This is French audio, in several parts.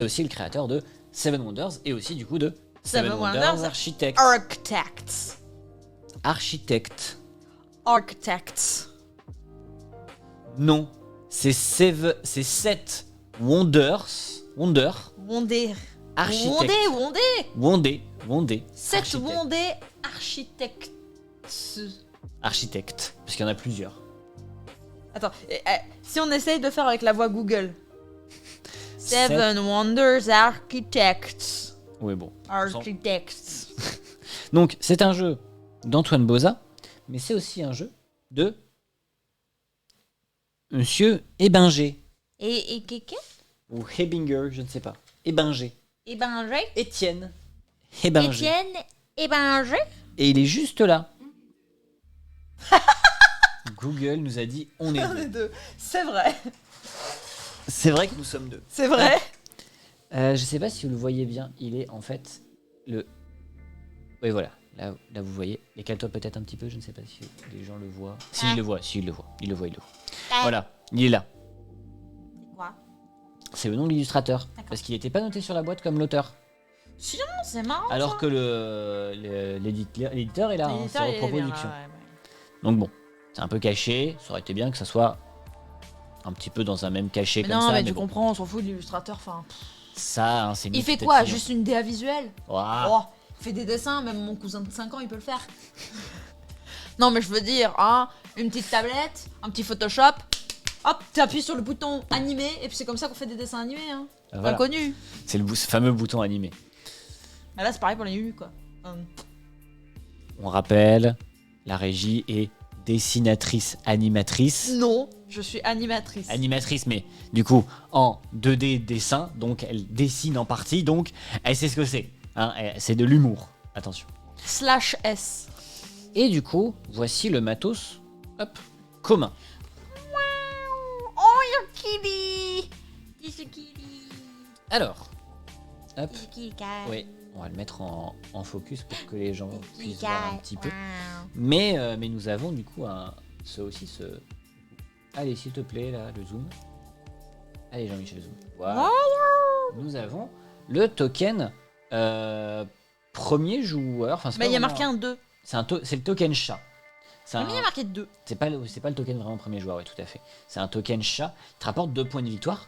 aussi le créateur de Seven Wonders et aussi du coup de Seven Wonders Architect. Architects. Non, c'est 7 Wonders. Wonder. Architect. Wondé. 7 Architect. Wondé architectes. Architecte, parce qu'il y en a plusieurs. Attends, si on essaye de faire avec la voix Google. Seven Wonders Architects. Oui, bon. Architects. Donc, c'est un jeu d'Antoine Boza, mais c'est aussi un jeu de Monsieur Ébinger. Et Keke Ou Hebinger, je ne sais pas. Ébinger. Ébinger. Étienne Ébinger. Étienne Ébinger. Et il est juste là. Google nous a dit on est On est deux. deux. C'est vrai. C'est vrai que nous sommes deux. C'est vrai. Je sais pas si vous le voyez bien, il est en fait le... Oui voilà, là vous voyez. Écale-toi peut-être un petit peu, je ne sais pas si les gens le voient. Si, il le voit. Voilà, il est là. Quoi? C'est le nom de l'illustrateur. D'accord. Parce qu'il n'était pas noté sur la boîte comme l'auteur. Sinon, c'est marrant. Alors ça. que l'éditeur est là, hein, c'est L'éditeur, il est bien, reproduction. ouais. Donc bon, c'est un peu caché, ça aurait été bien que ça soit un petit peu dans un même cachet Mais comme non, ça. mais tu bon, comprends, on s'en fout de l'illustrateur. Enfin, ça, hein, c'est il nous fait qui quoi? tatillons. Juste une DA visuelle? Ouah. Oh, il fait des dessins, même mon cousin de 5 ans, il peut le faire. Non, mais je veux dire, hein, une petite tablette, un petit Photoshop, hop, tu appuies sur le bouton animé, et puis c'est comme ça qu'on fait des dessins animés, hein. Voilà. Inconnu. C'est ce fameux bouton animé. Mais là, c'est pareil pour les UU, quoi. On rappelle, la régie est dessinatrice, animatrice. Non, je suis animatrice. Animatrice, mais du coup, en 2D dessin, donc elle dessine en partie, donc elle sait ce que c'est. Hein, c'est de l'humour, attention. /S. Et du coup, voici le matos, hop, commun. Oh, your kitty. It's a kitty. Alors, hop, It's a kitty cat. oui, on va le mettre en focus pour que les gens puissent Kitty voir un cat. petit peu. Wow. Mais nous avons du coup Allez, s'il te plaît, là, le zoom. Allez, Jean-Michel, zoom. Voilà. Nous avons le token premier joueur. Enfin, c'est Mais pas il y a vraiment marqué un 2. c'est le token chat. C'est Mais il y a marqué 2. c'est pas le token vraiment premier joueur, oui, tout à fait. C'est un token chat qui te rapporte 2 points de victoire.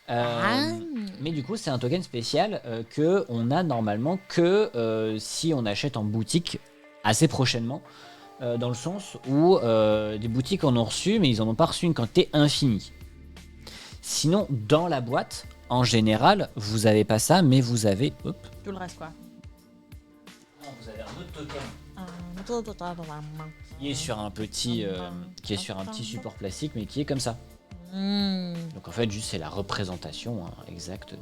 Mais du coup, c'est un token spécial que on a normalement que si on achète en boutique assez prochainement. Dans le sens où des boutiques en ont reçu, mais ils en ont pas reçu une quantité infinie. Sinon, dans la boîte, en général, vous avez pas ça, mais vous avez... Hop. Tout le reste, quoi. Non, vous avez un autre token qui est sur un petit, support plastique, mais qui est comme ça. Donc en fait, juste c'est la représentation exacte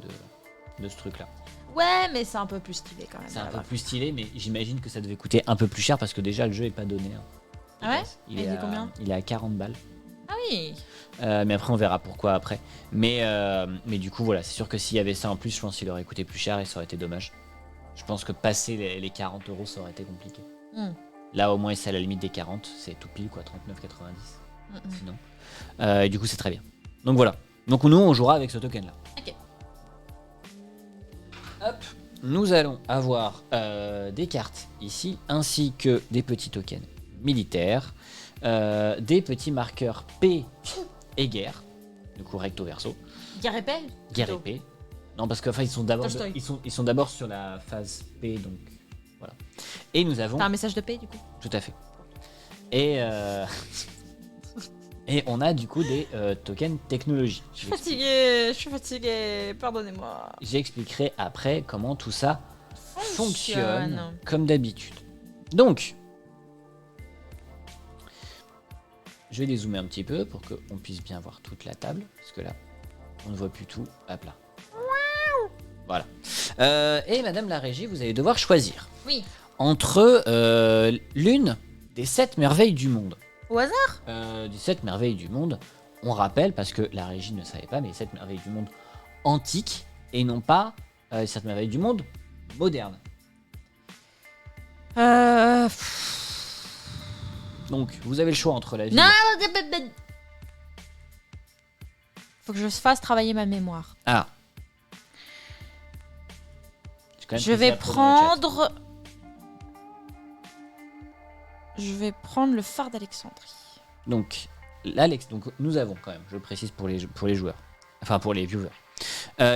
de ce truc-là. Ouais, mais c'est un peu plus stylé quand même. C'est un peu plus stylé, mais j'imagine que ça devait coûter un peu plus cher parce que déjà le jeu est pas donné. Hein. Ah ouais? Il Et est il est à combien? Il est à 40 balles. Ah oui. Mais après on verra pourquoi après. Mais du coup voilà, c'est sûr que s'il y avait ça en plus, je pense qu'il aurait coûté plus cher et ça aurait été dommage. Je pense que passer les 40 €, ça aurait été compliqué. Là au moins c'est à la limite des 40, c'est tout pile quoi, 39,90 sinon. Et du coup c'est très bien. Donc voilà. Donc nous on jouera avec ce token là. Ok. Hop. Nous allons avoir des cartes ici, ainsi que des petits tokens militaires, des petits marqueurs P et guerre, du coup recto verso. Guerre épée? Guerre Plutôt. épée. Non, parce qu'enfin ils sont d'abord Tolstoï. ils sont d'abord sur la phase P, donc voilà. Et nous avons T'as un message de paix du coup? tout à fait. Et et on a du coup des tokens technologie. Je suis fatiguée, pardonnez-moi. J'expliquerai après comment tout ça fonctionne comme d'habitude. Donc, je vais dézoomer un petit peu pour qu'on puisse bien voir toute la table, parce que là, on ne voit plus tout. Hop là. Voilà. Et Madame la Régie, vous allez devoir choisir Oui. entre l'une des 7 merveilles du monde. Au hasard? Des 7 merveilles du monde, on rappelle, parce que la Régie ne savait pas, mais les 7 merveilles du monde antiques, et non pas les 7 merveilles du monde modernes. Donc, vous avez le choix entre la ville... Non. Faut que je fasse travailler ma mémoire. Ah. quand même Je vais prendre... Je vais prendre le phare d'Alexandrie. Donc, donc nous avons quand même, je précise pour les joueurs, enfin pour les viewers,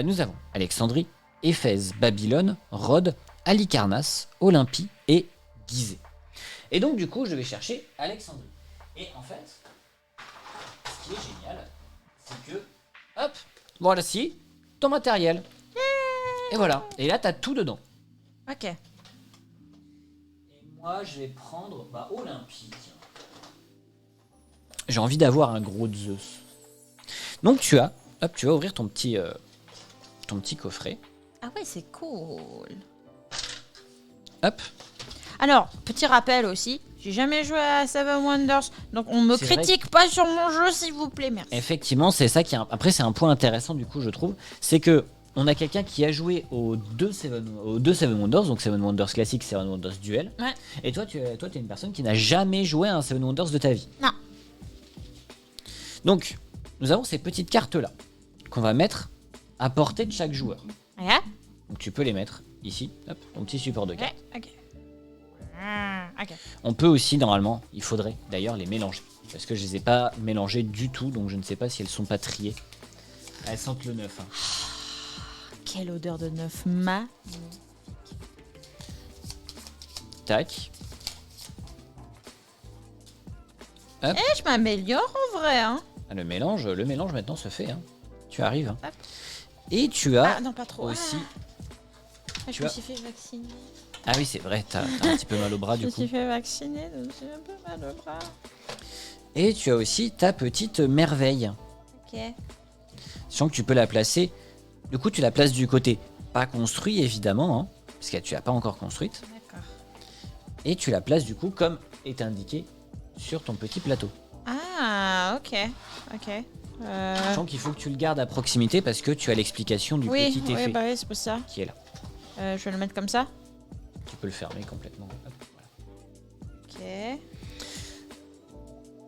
nous avons Alexandrie, Éphèse, Babylone, Rhodes, Halicarnasse, Olympie et Gizeh. Et donc du coup, je vais chercher Alexandrie. Et en fait, ce qui est génial, c'est que, hop, voilà, si, ton matériel. Et voilà, et là, t'as tout dedans. Ok. Et moi, je vais prendre Olympie. Tiens. J'ai envie d'avoir un gros Zeus. Donc tu vas ouvrir ton petit coffret. Ah ouais, c'est cool. Hop. Alors, petit rappel aussi, j'ai jamais joué à Seven Wonders, donc on me C'est critique pas sur mon jeu, s'il vous plaît, merci. Effectivement, c'est ça qui après c'est un point intéressant du coup, je trouve, c'est que on a quelqu'un qui a joué aux deux Seven Wonders, donc Seven Wonders classique, Seven Wonders duel. Ouais. Et toi, t'es une personne qui n'a jamais joué à un Seven Wonders de ta vie. Non. Donc, nous avons ces petites cartes-là qu'on va mettre à portée de chaque joueur. Ouais. Donc tu peux les mettre ici, hop, ton petit support de cartes. Ok. Ok. On peut aussi, normalement, il faudrait d'ailleurs les mélanger. Parce que je les ai pas mélangées du tout, donc je ne sais pas si elles sont pas triées. Elles sentent le neuf. Hein. Quelle odeur de neuf, Tac. Hop. Eh, je m'améliore en vrai, hein. Le mélange maintenant se fait. Hein. Tu arrives. Hein. Hop. Et tu as non, pas trop. aussi... Je me suis fait vacciner. Ah oui, c'est vrai, t'as un petit peu mal au bras du coup. Je me suis fait vacciner, donc j'ai un peu mal au bras. Et tu as aussi ta petite merveille. Ok. Sachant que tu peux la placer... Du coup, tu la places du côté pas construit, évidemment, hein, parce que tu l'as pas encore construite. D'accord. Et tu la places du coup comme est indiqué sur ton petit plateau. Ah, ok. Sachant qu'il faut que tu le gardes à proximité parce que tu as l'explication du petit effet oui, c'est pour ça. qui est là. Je vais le mettre comme ça. Tu peux le fermer complètement. Hop, voilà. Ok.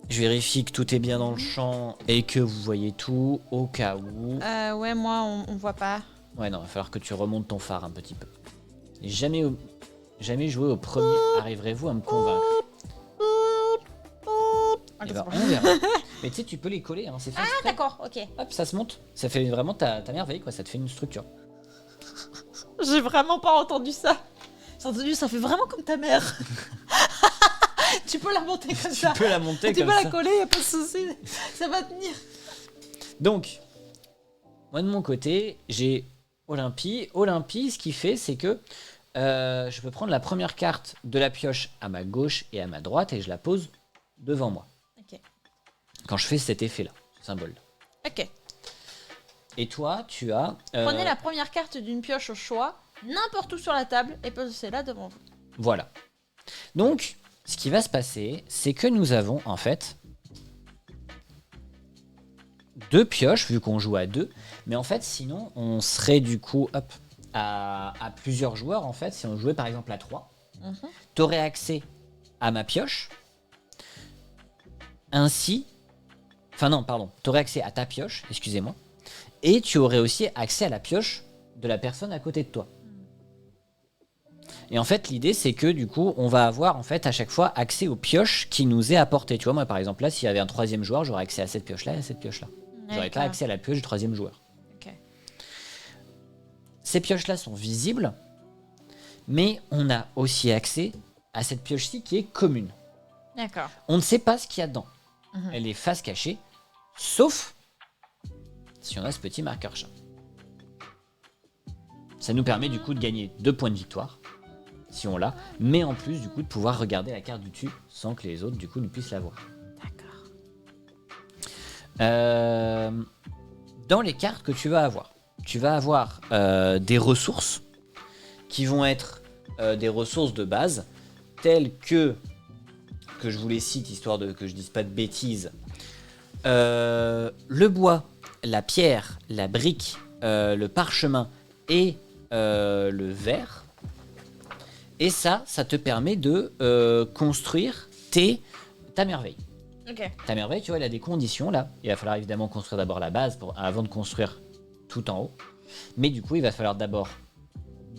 Je vérifie que tout est bien dans le champ et que vous voyez tout au cas où. Ouais, moi, on voit pas. Ouais, non, il va falloir que tu remontes ton phare un petit peu. Et jamais joué au premier. Arriverez-vous à me convaincre? Ok, Eh ben, c'est bon. on verra. Mais tu sais, tu peux les coller, hein, c'est fait. Ah, exprès. d'accord, ok. Hop, ça se monte. Ça fait vraiment ta merveille, quoi. Ça te fait une structure. J'ai vraiment pas entendu ça. J'ai entendu, ça fait vraiment comme ta mère. Tu peux la monter comme ça. Tu peux la monter Tu comme peux ça. la coller, y a pas de souci. Ça va tenir. Donc, moi de mon côté, j'ai Olympie. Olympie, ce qu'il fait, c'est que je peux prendre la première carte de la pioche à ma gauche et à ma droite et je la pose devant moi. Ok. Quand je fais cet effet-là, ce symbole. Ok. Et toi, tu as... Prenez la première carte d'une pioche au choix, n'importe où sur la table, et posez-la devant vous. Voilà. Donc, ce qui va se passer, c'est que nous avons en fait 2 pioches, vu qu'on joue à 2. Mais en fait, sinon, on serait du coup à plusieurs joueurs. En fait, si on jouait par exemple à 3, tu aurais accès à ma pioche. Ainsi... Enfin non, pardon. Tu aurais accès à ta pioche, excusez-moi. Et tu aurais aussi accès à la pioche de la personne à côté de toi. Et en fait, l'idée, c'est que du coup, on va avoir en fait à chaque fois accès aux pioches qui nous est apportées. Tu vois, moi par exemple, là, s'il y avait un troisième joueur, j'aurais accès à cette pioche-là et à cette pioche-là. J'aurais pas accès à la pioche du troisième joueur. Ok. Ces pioches-là sont visibles, mais on a aussi accès à cette pioche-ci qui est commune. D'accord. On ne sait pas ce qu'il y a dedans. Elle est face cachée, sauf si on a ce petit marqueur chat. Ça nous permet du coup de gagner 2 points de victoire, si on l'a, mais en plus du coup de pouvoir regarder la carte du dessus sans que les autres du coup ne puissent la voir. D'accord. Dans les cartes que tu vas avoir des ressources qui vont être des ressources de base, telles que je vous les cite histoire de que je dise pas de bêtises. Le bois, la pierre, la brique, le parchemin et le verre. Et ça te permet de construire ta merveille. Ok. Ta merveille, tu vois, elle a des conditions là. Il va falloir évidemment construire d'abord la base avant de construire tout en haut. Mais du coup, il va falloir d'abord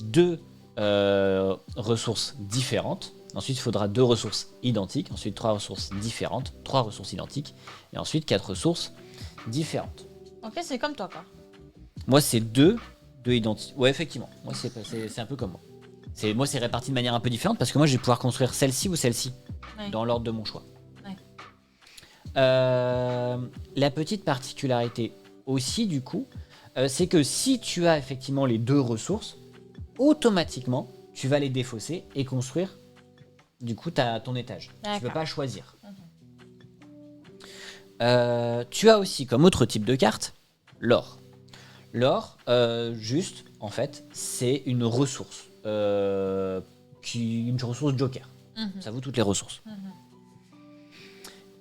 2 ressources différentes. Ensuite, il faudra 2 ressources identiques. Ensuite, 3 ressources différentes. 3 ressources identiques. Et ensuite, 4 ressources différentes. Ok, c'est comme toi, quoi. Moi, c'est 2 identiques. Ouais, effectivement. Moi, c'est un peu comme moi. Moi, c'est réparti de manière un peu différente parce que moi, je vais pouvoir construire celle-ci ou celle-ci. Ouais. Dans l'ordre de mon choix. Ouais. La petite particularité aussi, du coup, c'est que si tu as effectivement les 2 ressources, automatiquement, tu vas les défausser et construire, du coup, ton étage. Tu ne peux pas choisir. Tu as aussi, comme autre type de carte, l'or. L'or, juste, en fait, c'est une ressource. Une ressource joker. Ça vaut toutes les ressources.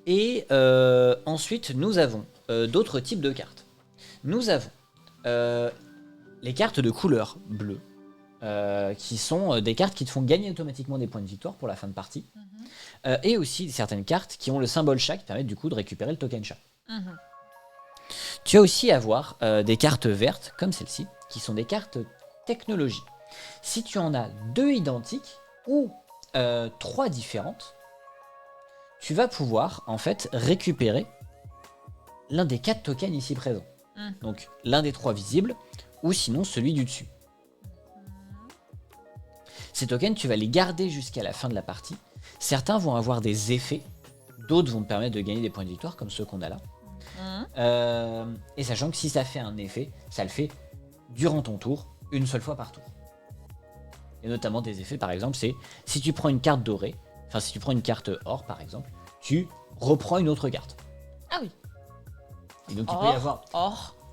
Et ensuite, nous avons d'autres types de cartes. Nous avons les cartes de couleur bleue, qui sont des cartes qui te font gagner automatiquement des points de victoire pour la fin de partie. Et aussi certaines cartes qui ont le symbole chat qui permettent du coup de récupérer le token chat. Tu vas aussi avoir des cartes vertes, comme celle-ci, qui sont des cartes technologie. Si tu en as 2 identiques ou 3 différentes, tu vas pouvoir en fait récupérer l'un des 4 tokens ici présents. Donc l'un des 3 visibles ou sinon celui du dessus. Ces tokens, tu vas les garder jusqu'à la fin de la partie. Certains vont avoir des effets, d'autres vont te permettre de gagner des points de victoire comme ceux qu'on a là. Et sachant que si ça fait un effet, ça le fait durant ton tour, une seule fois par tour. Et notamment des effets, par exemple, c'est si tu prends une carte dorée, enfin si tu prends une carte or par exemple, tu reprends une autre carte. Ah oui. Et donc il peut y avoir...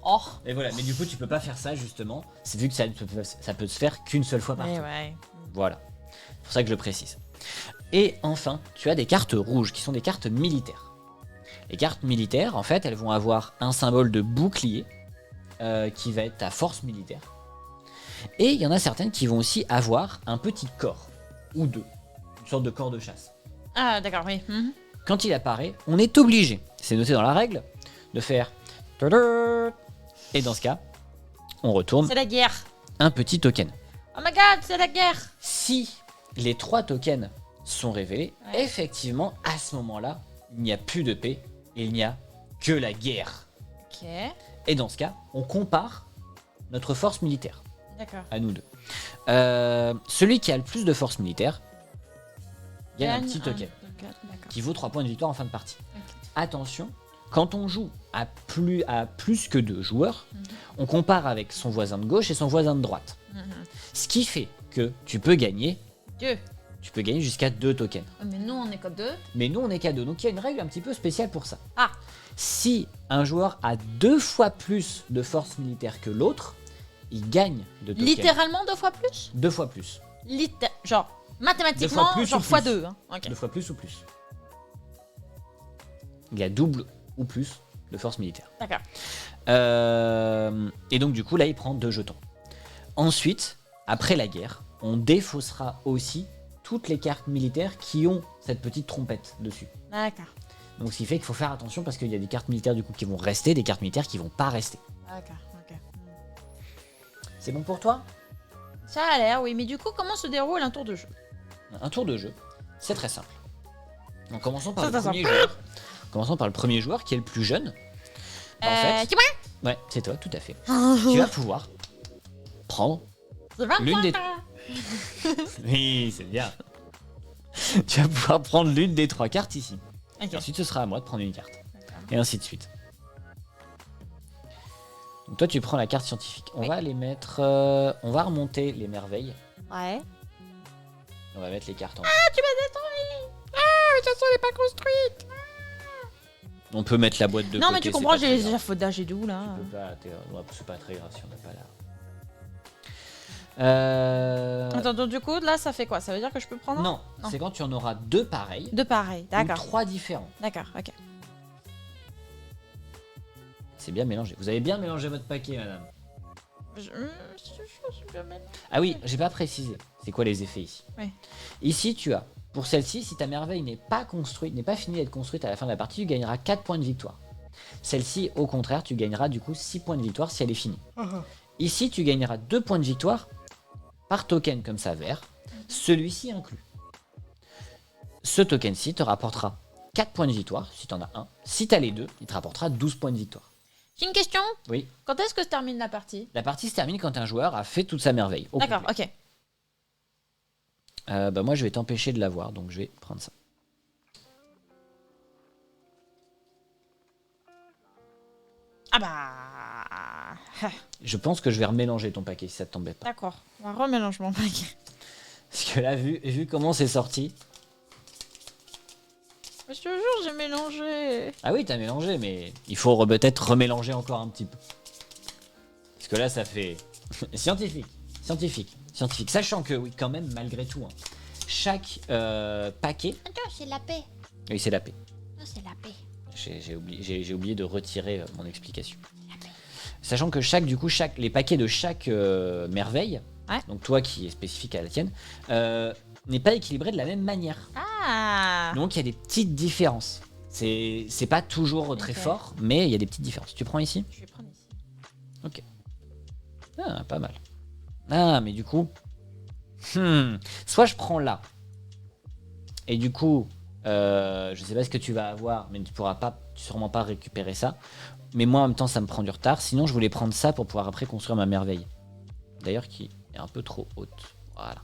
Or. Et voilà, mais du coup tu peux pas faire ça justement, c'est vu que ça peut se faire qu'une seule fois par tour. Ouais. Voilà, c'est pour ça que je le précise. Et enfin, tu as des cartes rouges qui sont des cartes militaires. Les cartes militaires, en fait, elles vont avoir un symbole de bouclier qui va être ta force militaire. Et il y en a certaines qui vont aussi avoir un petit corps, ou 2, une sorte de corps de chasse. Ah d'accord, oui. Quand il apparaît, on est obligé, c'est noté dans la règle, de faire... Et dans ce cas, on retourne... C'est la guerre. Un petit token. Oh my god, c'est la guerre. Si les 3 tokens sont révélés, effectivement, à ce moment-là, il n'y a plus de paix, et il n'y a que la guerre. Ok. Et dans ce cas, on compare notre force militaire. D'accord. À nous deux. Celui qui a le plus de force militaire gagne un petit token qui vaut 3 points de victoire en fin de partie. Okay. Attention, quand on joue à plus que 2 joueurs, on compare avec son voisin de gauche et son voisin de droite. Ce qui fait que tu peux gagner... Tu peux gagner jusqu'à 2 tokens. Mais nous, on est qu'à 2. Mais nous, on est qu'à 2. Donc il y a une règle un petit peu spéciale pour ça. Ah. Si un joueur a 2 fois plus de force militaire que l'autre, il gagne de tokens. Littéralement 2 fois plus 2 fois plus. Genre, mathématiquement, plus genre fois 2. Hein. Okay. 2 fois plus ou plus. Il y a double ou plus de force militaire. D'accord. Et donc du coup, là, il prend 2 jetons. Ensuite, après la guerre, on défaussera aussi toutes les cartes militaires qui ont cette petite trompette dessus. D'accord. Donc ce qui fait qu'il faut faire attention parce qu'il y a des cartes militaires du coup qui vont rester, des cartes militaires qui vont pas rester. D'accord, ok. C'est bon pour toi? Ça a l'air, oui. Mais du coup, comment se déroule un tour de jeu? Un tour de jeu, c'est très simple. Donc commençons par le premier joueur. Commençons par le premier joueur qui est le plus jeune. En fait, qui moi? Ouais, c'est toi, tout à fait. Tu vas pouvoir prendre l'une des... Oui, c'est bien. Tu vas pouvoir prendre l'une des 3 cartes ici. Okay. Ensuite, ce sera à moi de prendre une carte. Et ainsi de suite. Donc toi, tu prends la carte scientifique. On va les mettre... on va remonter les merveilles. Ouais. On va mettre les cartes en... Ah, tu m'as détruit. Ah, mais de toute façon, elle n'est pas construite. On peut mettre la boîte de côté. Non, mais tu comprends, j'ai les échafaudages et tout, là. Tu peux pas... C'est pas très grave si on n'a pas là. Attends, donc du coup, là, ça fait quoi? Ça veut dire que je peux prendre? Non, c'est quand tu en auras 2 pareils. 2 pareils, d'accord. Ou 3 différents. D'accord, ok. C'est bien mélangé. Vous avez bien mélangé votre paquet, madame. Bien ah oui, j'ai pas précisé. C'est quoi les effets ici? Oui. Ici, tu as, pour celle-ci, si ta merveille n'est pas construite, n'est pas finie d'être construite à la fin de la partie, tu gagneras 4 points de victoire. Celle-ci, au contraire, tu gagneras du coup 6 points de victoire si elle est finie. Ici, tu gagneras 2 points de victoire par token comme ça vert, celui-ci inclus. Ce token-ci te rapportera 4 points de victoire si tu en as un. Si tu as les deux, il te rapportera 12 points de victoire. J'ai une question. Oui. Quand est-ce que se termine la partie? La partie se termine quand un joueur a fait toute sa merveille. D'accord, ok. Moi, je vais t'empêcher de l'avoir, donc je vais prendre ça. Ah bah... Je pense que je vais remélanger ton paquet si ça te t'embête pas. D'accord, on va remélanger mon paquet. Parce que là, vu comment c'est sorti... Mais je te jure, j'ai mélangé. Ah oui, t'as mélangé, mais il faut peut-être remélanger encore un petit peu. Parce que là, ça fait... Scientifique. Sachant que, oui, quand même, malgré tout, hein, chaque paquet... Attends, c'est la paix. Oui, c'est la paix. Non, c'est la paix. J'ai oublié de retirer mon explication. Sachant que les paquets de chaque merveille, ouais. Donc toi qui est spécifique à la tienne, n'est pas équilibré de la même manière. Ah. Donc il y a des petites différences. C'est pas toujours très fort, mais il y a des petites différences. Tu prends ici? Je vais prendre ici. Ok. Ah, pas mal. Ah, mais du coup... soit je prends là. Et du coup, je sais pas ce que tu vas avoir, mais tu pourras sûrement pas récupérer ça. Mais moi, en même temps, ça me prend du retard. Sinon, je voulais prendre ça pour pouvoir après construire ma merveille. D'ailleurs, qui est un peu trop haute. Voilà.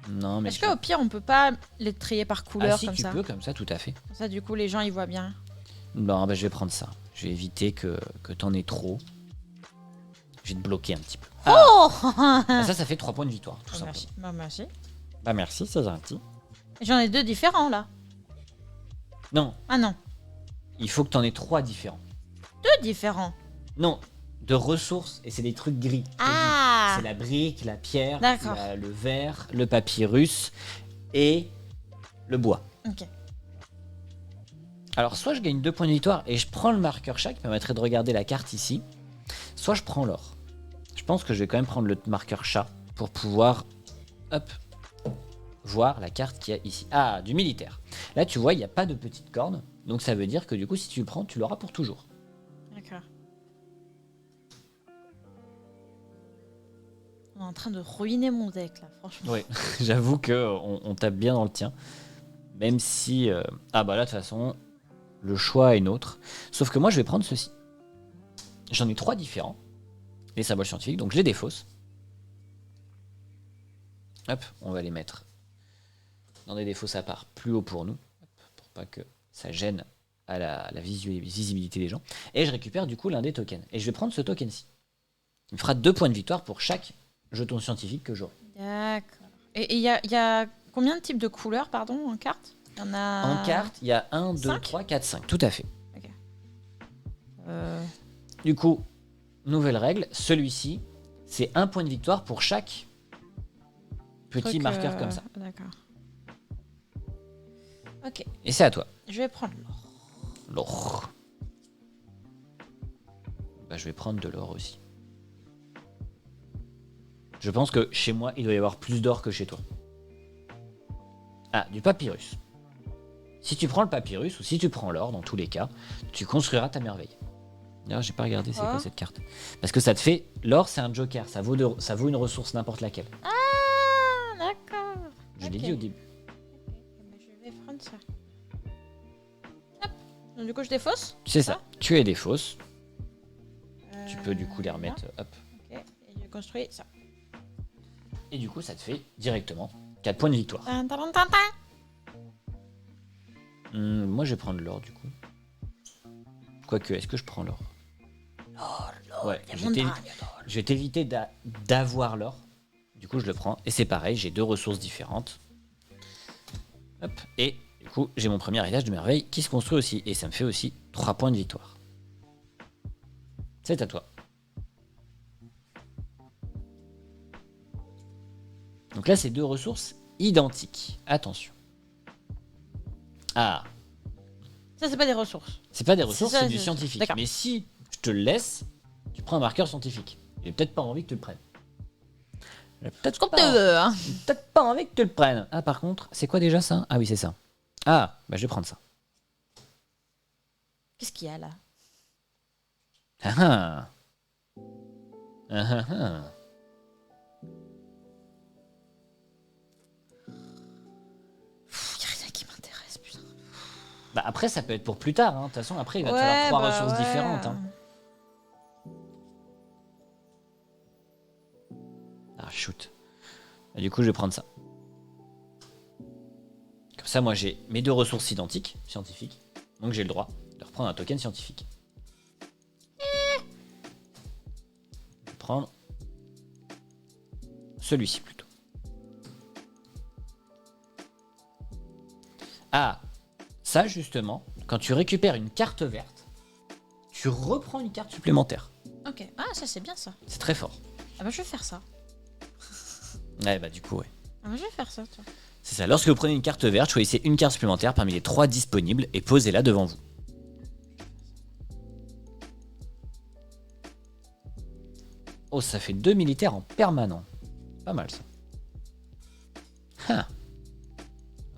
Non, mais est-ce qu'au pire, on peut pas les trier par couleur si, comme ça? tu peux, comme ça, tout à fait. Comme ça, du coup, les gens, ils voient bien. Non, bah, je vais prendre ça. Je vais éviter que t'en aies trop. Je vais te bloquer un petit peu. Oh ça fait 3 points de victoire, tout simplement. Merci. Bah, merci. Bah, merci, c'est gentil. J'en ai 2 différents, là. Non, Ah non. il faut que t'en aies 3 différents. 2 différents. Non, de ressources, et c'est des trucs gris. Ah. C'est la brique, la pierre, D'accord. le verre, le papyrus et le bois. Ok. Alors, soit je gagne 2 points de victoire et je prends le marqueur chat qui permettrait de regarder la carte ici, soit je prends l'or. Je pense que je vais quand même prendre le marqueur chat pour pouvoir, hop, voir la carte qu'il y a ici. Ah, du militaire. Là, tu vois, il n'y a pas de petite corne, donc ça veut dire que du coup, si tu le prends, tu l'auras pour toujours. D'accord. On est en train de ruiner mon deck, là, franchement. Oui, j'avoue qu'on tape bien dans le tien. Même si... Ah bah là, de toute façon, le choix est nôtre. Sauf que moi, je vais prendre ceci. J'en ai 3 différents. Les symboles scientifiques, donc je les défausse. Hop, on va les mettre dans des défausses à part, plus haut pour nous. Hop, pour pas que ça gêne à la visibilité des gens. Et je récupère du coup l'un des tokens. Et je vais prendre ce token-ci. Il me fera 2 points de victoire pour chaque jeton scientifique que j'aurai. D'accord. Et il y a combien de types de couleurs, pardon, en carte? Il y en a... En carte, il y a 1, 2, 5? 3, 4, 5. Tout à fait. Ok. Du coup, nouvelle règle. Celui-ci, c'est 1 point de victoire pour chaque petit marqueur comme ça. D'accord. Ok. Et c'est à toi. Je vais prendre l'or. L'or. Bah, je vais prendre de l'or aussi. Je pense que chez moi, il doit y avoir plus d'or que chez toi. Ah, du papyrus. Si tu prends le papyrus ou si tu prends l'or, dans tous les cas, tu construiras ta merveille. D'ailleurs, j'ai pas regardé c'est quoi cette carte. Parce que ça te fait... L'or, c'est un joker. Ça vaut une ressource, n'importe laquelle. Ah, d'accord. Je l'ai dit au début. Je vais prendre ça. Hop. Donc, du coup, je défausse? C'est ça. Tu es des fausses. Tu peux du coup les remettre. Hop. Ok. Et je construis ça. Et du coup, ça te fait directement 4 points de victoire. Moi, je vais prendre l'or du coup. Quoique, est-ce que je prends l'or? L'or. Ouais, je vais t'éviter d'avoir l'or. Du coup, je le prends. Et c'est pareil, j'ai 2 ressources différentes. Hop. Et du coup, j'ai mon premier héritage de merveille qui se construit aussi. Et ça me fait aussi 3 points de victoire. C'est à toi. Donc là, c'est 2 ressources identiques. Attention. Ah. Ça, c'est pas des ressources. C'est pas des ressources, ça, c'est du scientifique. Mais si je te le laisse, tu prends un marqueur scientifique. J'ai peut-être pas envie que tu le prennes. Peut-être comme tu veux, hein. Peut-être pas envie que tu le prennes. Ah, par contre, c'est quoi déjà ça? Ah oui, c'est ça. Ah, bah je vais prendre ça. Qu'est-ce qu'il y a là? Ah ah. Ah ah. Y'a rien qui m'intéresse, putain. Bah après, ça peut être pour plus tard. De toute façon, après, il va te falloir 3 ressources différentes. Ah, shoot. Et du coup, je vais prendre ça. Comme ça, moi, j'ai mes 2 ressources identiques, scientifiques. Donc, j'ai le droit de reprendre un token scientifique. Je vais prendre celui-ci plutôt. Ah, ça, justement, quand tu récupères une carte verte, tu reprends une carte supplémentaire. Ok. Ah, ça, c'est bien, ça. C'est très fort. Ah bah, je vais faire ça. Ouais, bah du coup, ouais. Ah bah, je vais faire ça, toi. C'est ça, lorsque vous prenez une carte verte, choisissez une carte supplémentaire parmi les 3 disponibles et posez-la devant vous. Oh, ça fait 2 militaires en permanent. Pas mal ça. Ah.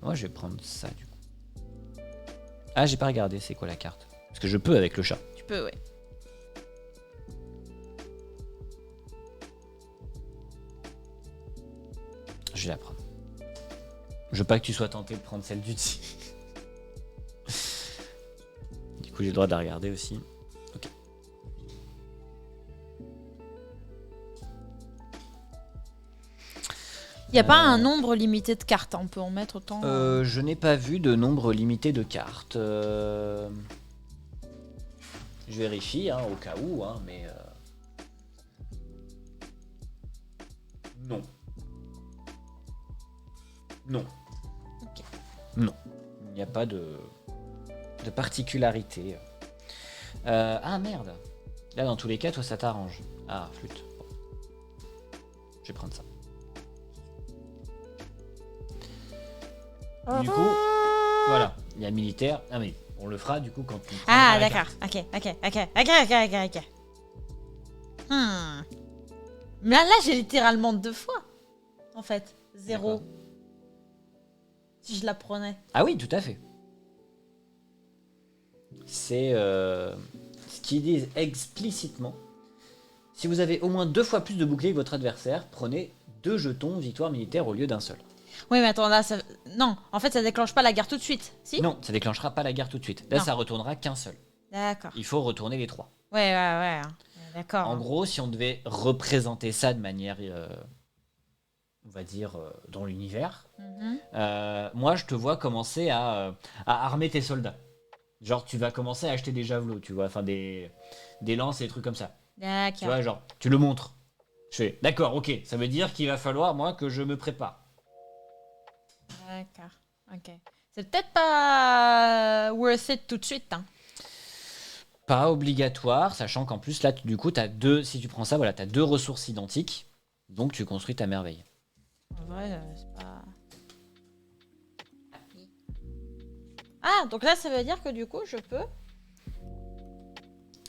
Moi, je vais prendre ça du coup. Ah, j'ai pas regardé c'est quoi la carte. Parce que je peux avec le chat. Tu peux, ouais. Je vais la prendre. Je veux pas que tu sois tenté de prendre celle du dessus. Du coup, j'ai le droit de la regarder aussi. Ok. Y a pas un nombre limité de cartes, on peut en mettre autant. Je n'ai pas vu de nombre limité de cartes. Je vérifie, au cas où, mais... Non. Non. Ok. Non. Il n'y a pas de particularité. Ah merde. Là, dans tous les cas, toi, ça t'arrange. Ah, flûte. Bon. Je vais prendre ça. Du coup, voilà. Il y a militaire. Ah mais on le fera du coup quand on Ah, d'accord. Ok. Mais là, j'ai littéralement 2 fois. En fait. 0. D'accord. Si je la prenais. Ah oui, tout à fait. C'est ce qu'ils disent explicitement. Si vous avez au moins 2 fois plus de boucliers que votre adversaire, prenez 2 jetons victoire militaire au lieu d'un seul. Oui, mais attends, là, ça... Non, en fait, ça déclenche pas la guerre tout de suite, si? Non, ça déclenchera pas la guerre tout de suite. Là, Non. ça retournera qu'un seul. D'accord. Il faut retourner les 3. Ouais. D'accord. En gros, si on devait représenter ça de manière, on va dire, dans l'univers, moi, je te vois commencer à armer tes soldats. Genre, tu vas commencer à acheter des javelots, tu vois, enfin des lances et des trucs comme ça. D'accord. Tu vois, genre, tu le montres. Je fais, d'accord, ok, ça veut dire qu'il va falloir, moi, que je me prépare. D'accord. Ok. C'est peut-être pas worth it tout de suite, hein. Pas obligatoire, sachant qu'en plus, là, du coup, t'as 2, si tu prends ça, voilà, t'as 2 ressources identiques, donc tu construis ta merveille. En vrai, c'est pas... Ah, donc là, ça veut dire que du coup, je peux...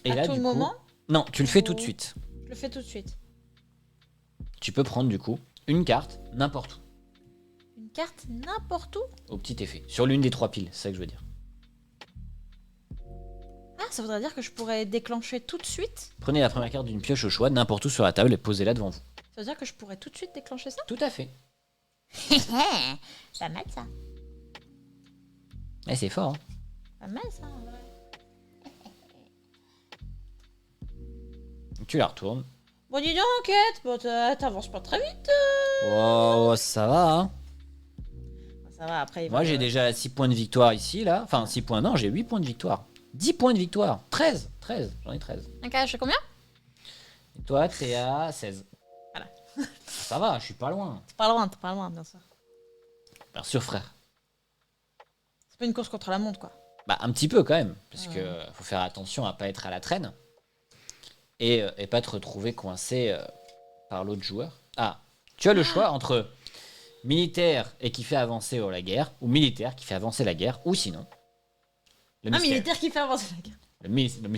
Et à là, tout du moment, coup, non, tu le fais tout de suite. je le fais tout de suite. Tu peux prendre, du coup, une carte, n'importe où, Une carte n'importe où? au petit effet, sur l'une des 3 piles, c'est ça que je veux dire. Ah, ça voudrait dire que je pourrais déclencher tout de suite? Prenez la première carte d'une pioche au choix, n'importe où sur la table, et posez-la devant vous. Ça veut dire que je pourrais tout de suite déclencher ça? Tout à fait. Pas mal, ça. Eh, c'est fort, hein. Pas mal, ça, en vrai. Tu la retournes. Bon, dis donc, Kate, bon, t'avances pas très vite. Oh, ça va, hein. Ça va, après... Moi, j'ai déjà 6 points de victoire ici, là. Enfin, 6 points, non, j'ai 8 points de victoire. 10 points de victoire. 13, j'en ai 13. Ok, je fais combien? Et toi, t'es à 16. Voilà. Ça va, je suis pas loin. T'es pas loin, bien sûr. Bien sûr, frère. C'est pas une course contre la montre, quoi. Bah, un petit peu quand même. Parce que faut faire attention à pas être à la traîne. Et pas te retrouver coincé par l'autre joueur. Ah, tu as le choix entre militaire et qui fait avancer la guerre, ou militaire qui fait avancer la guerre, ou sinon... Le Un mystère. militaire qui fait avancer la guerre. Le mystère. Le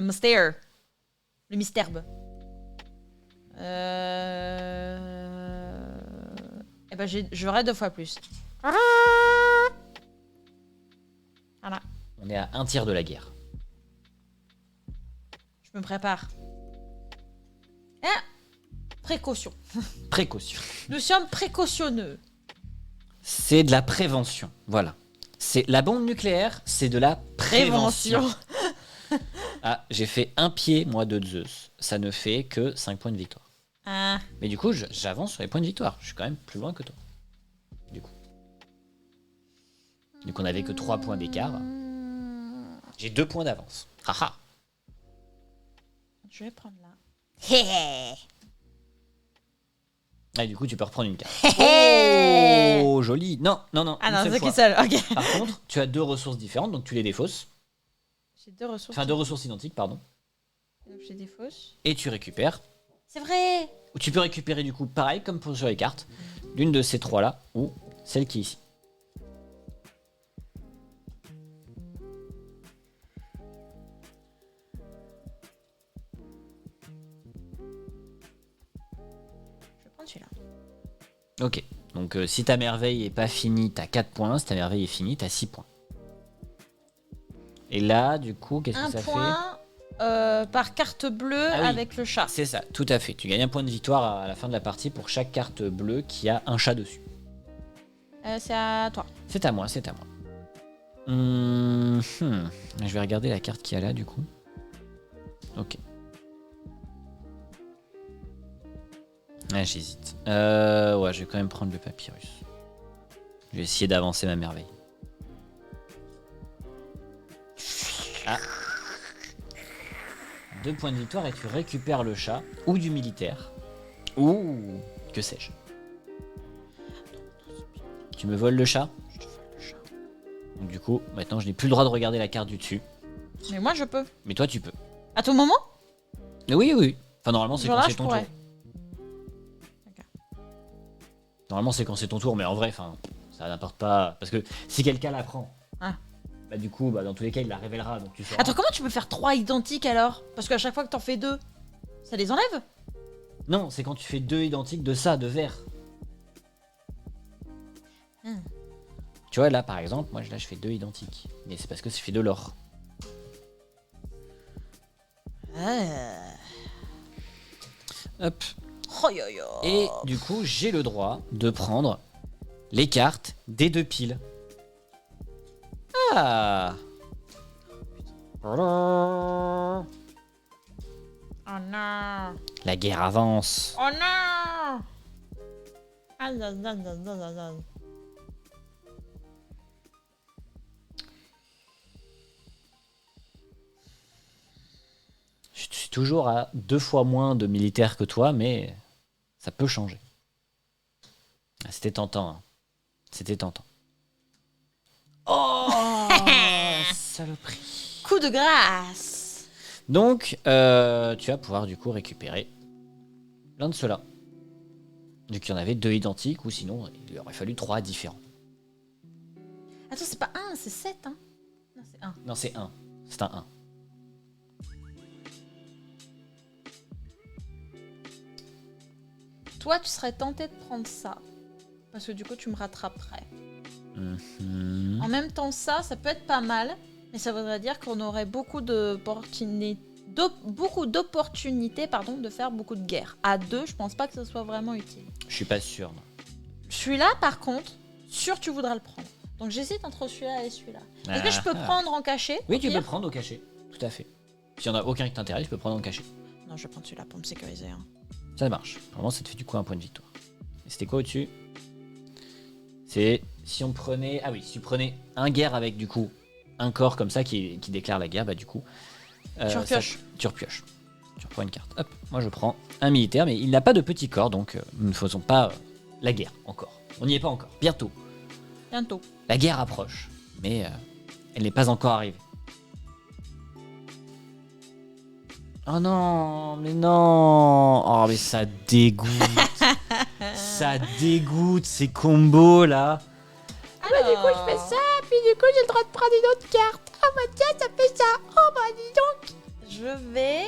mystère. Le mystère. Eh ben, j'aurai 2 fois plus. Voilà. On est à un tiers de la guerre. Je me prépare. Ah, précaution. Précaution. Nous sommes précautionneux. C'est de la prévention, voilà. C'est la bombe nucléaire, c'est de la prévention. Ah, j'ai fait un pied, moi, de Zeus. Ça ne fait que 5 points de victoire. Ah. Mais du coup, j'avance sur les points de victoire. Je suis quand même plus loin que toi. Du coup. Donc on n'avait que 3 points d'écart. J'ai 2 points d'avance. Haha. Je vais prendre là. Ah, du coup, tu peux reprendre une carte. Oh, joli. Non. Ah une non, seule c'est fois. qu'une seule. Ok. Par contre, tu as 2 ressources différentes, donc tu les défausses. J'ai 2 ressources. Enfin, 2 ressources identiques, pardon. Donc j'ai des fausses. Et tu récupères. C'est vrai. Ou tu peux récupérer du coup, pareil comme pour sur les cartes, l'une de ces 3 là, ou celle qui est ici. Je vais prendre celui-là. Ok, donc si ta merveille est pas finie, t'as 4 points. Si ta merveille est finie, t'as 6 points. Et là, du coup, qu'est-ce que ça fait? Un point par carte bleue Ah oui. avec le chat. C'est ça, tout à fait. Tu gagnes un point de victoire à la fin de la partie pour chaque carte bleue qui a un chat dessus. C'est à toi. C'est à moi, c'est à moi. Je vais regarder la carte qu'il y a là, du coup. Ok. Ah, j'hésite. Ouais, je vais quand même prendre le papyrus. Je vais essayer d'avancer ma merveille. Ah. 2 points de victoire et tu récupères le chat ou du militaire. Ou que sais-je. Tu me voles le chat? Je te vole le chat. Donc du coup, maintenant je n'ai plus le droit de regarder la carte du dessus. Mais moi je peux. Mais toi tu peux. À tout moment? Oui, oui. Enfin normalement c'est Genre quand là, c'est je ton pourrais. tour. Normalement c'est quand c'est ton tour, mais en vrai, enfin, ça n'importe pas. Parce que si quelqu'un la prend, Ah. bah du coup, bah, dans tous les cas il la révélera, donc tu sauras. Attends, comment tu peux faire 3 identiques alors? Parce qu'à chaque fois que t'en fais 2, ça les enlève? Non, c'est quand tu fais 2 identiques de ça, de vert. Hmm. Tu vois là par exemple, moi là je fais 2 identiques. Mais c'est parce que je fais de l'or. Hop. Oh yo yo. Et du coup, j'ai le droit de prendre les cartes des 2 piles. Ah. Oh non. La guerre avance. Oh non. Ah non, non, non, non, non, non. Je suis toujours à 2 fois moins de militaires que toi, mais ça peut changer. Ah, c'était tentant. Hein. C'était tentant. Oh saloperie. Coup de grâce. Donc, tu vas pouvoir du coup récupérer l'un de ceux-là. Donc il y en avait 2 identiques, ou sinon il aurait fallu 3 différents. Attends, c'est pas 1, c'est 7, hein? Non, c'est 1. Non, c'est 1. C'est un 1. Toi, tu serais tenté de prendre ça. Parce que du coup, tu me rattraperais. En même temps, ça peut être pas mal. Mais ça voudrait dire qu'on aurait beaucoup d'opportunités de faire beaucoup de guerres. À 2, je pense pas que ce soit vraiment utile. Je suis pas sûr. Non. Celui-là, par contre, sûr tu voudras le prendre. Donc j'hésite entre celui-là et celui-là. Est-ce que je peux prendre en cachet? Oui, au tu pire peux prendre au cachet. Tout à fait. S'il n'y en a aucun qui t'intéresse, tu peux prendre en cachet. Non, je vais prendre celui-là pour me sécuriser. Hein. Ça marche. Vraiment, ça te fait du coup un point de victoire. Et c'était quoi au-dessus? C'est si on prenait... Ah oui, si tu prenais un guerre avec du coup un corps comme ça qui déclare la guerre, bah du coup... Tu repioches. Tu repioches. Tu reprends une carte. Hop, moi je prends un militaire, mais il n'a pas de petit corps, donc nous ne faisons pas la guerre encore. On n'y est pas encore. Bientôt. Bientôt. La guerre approche, mais elle n'est pas encore arrivée. Oh non, mais non. Oh mais ça dégoûte. Ça dégoûte ces combos là. Ah bah du coup je fais ça, puis du coup j'ai le droit de prendre une autre carte. Oh bah tiens, ça fait ça. Oh bah dis donc. Je vais...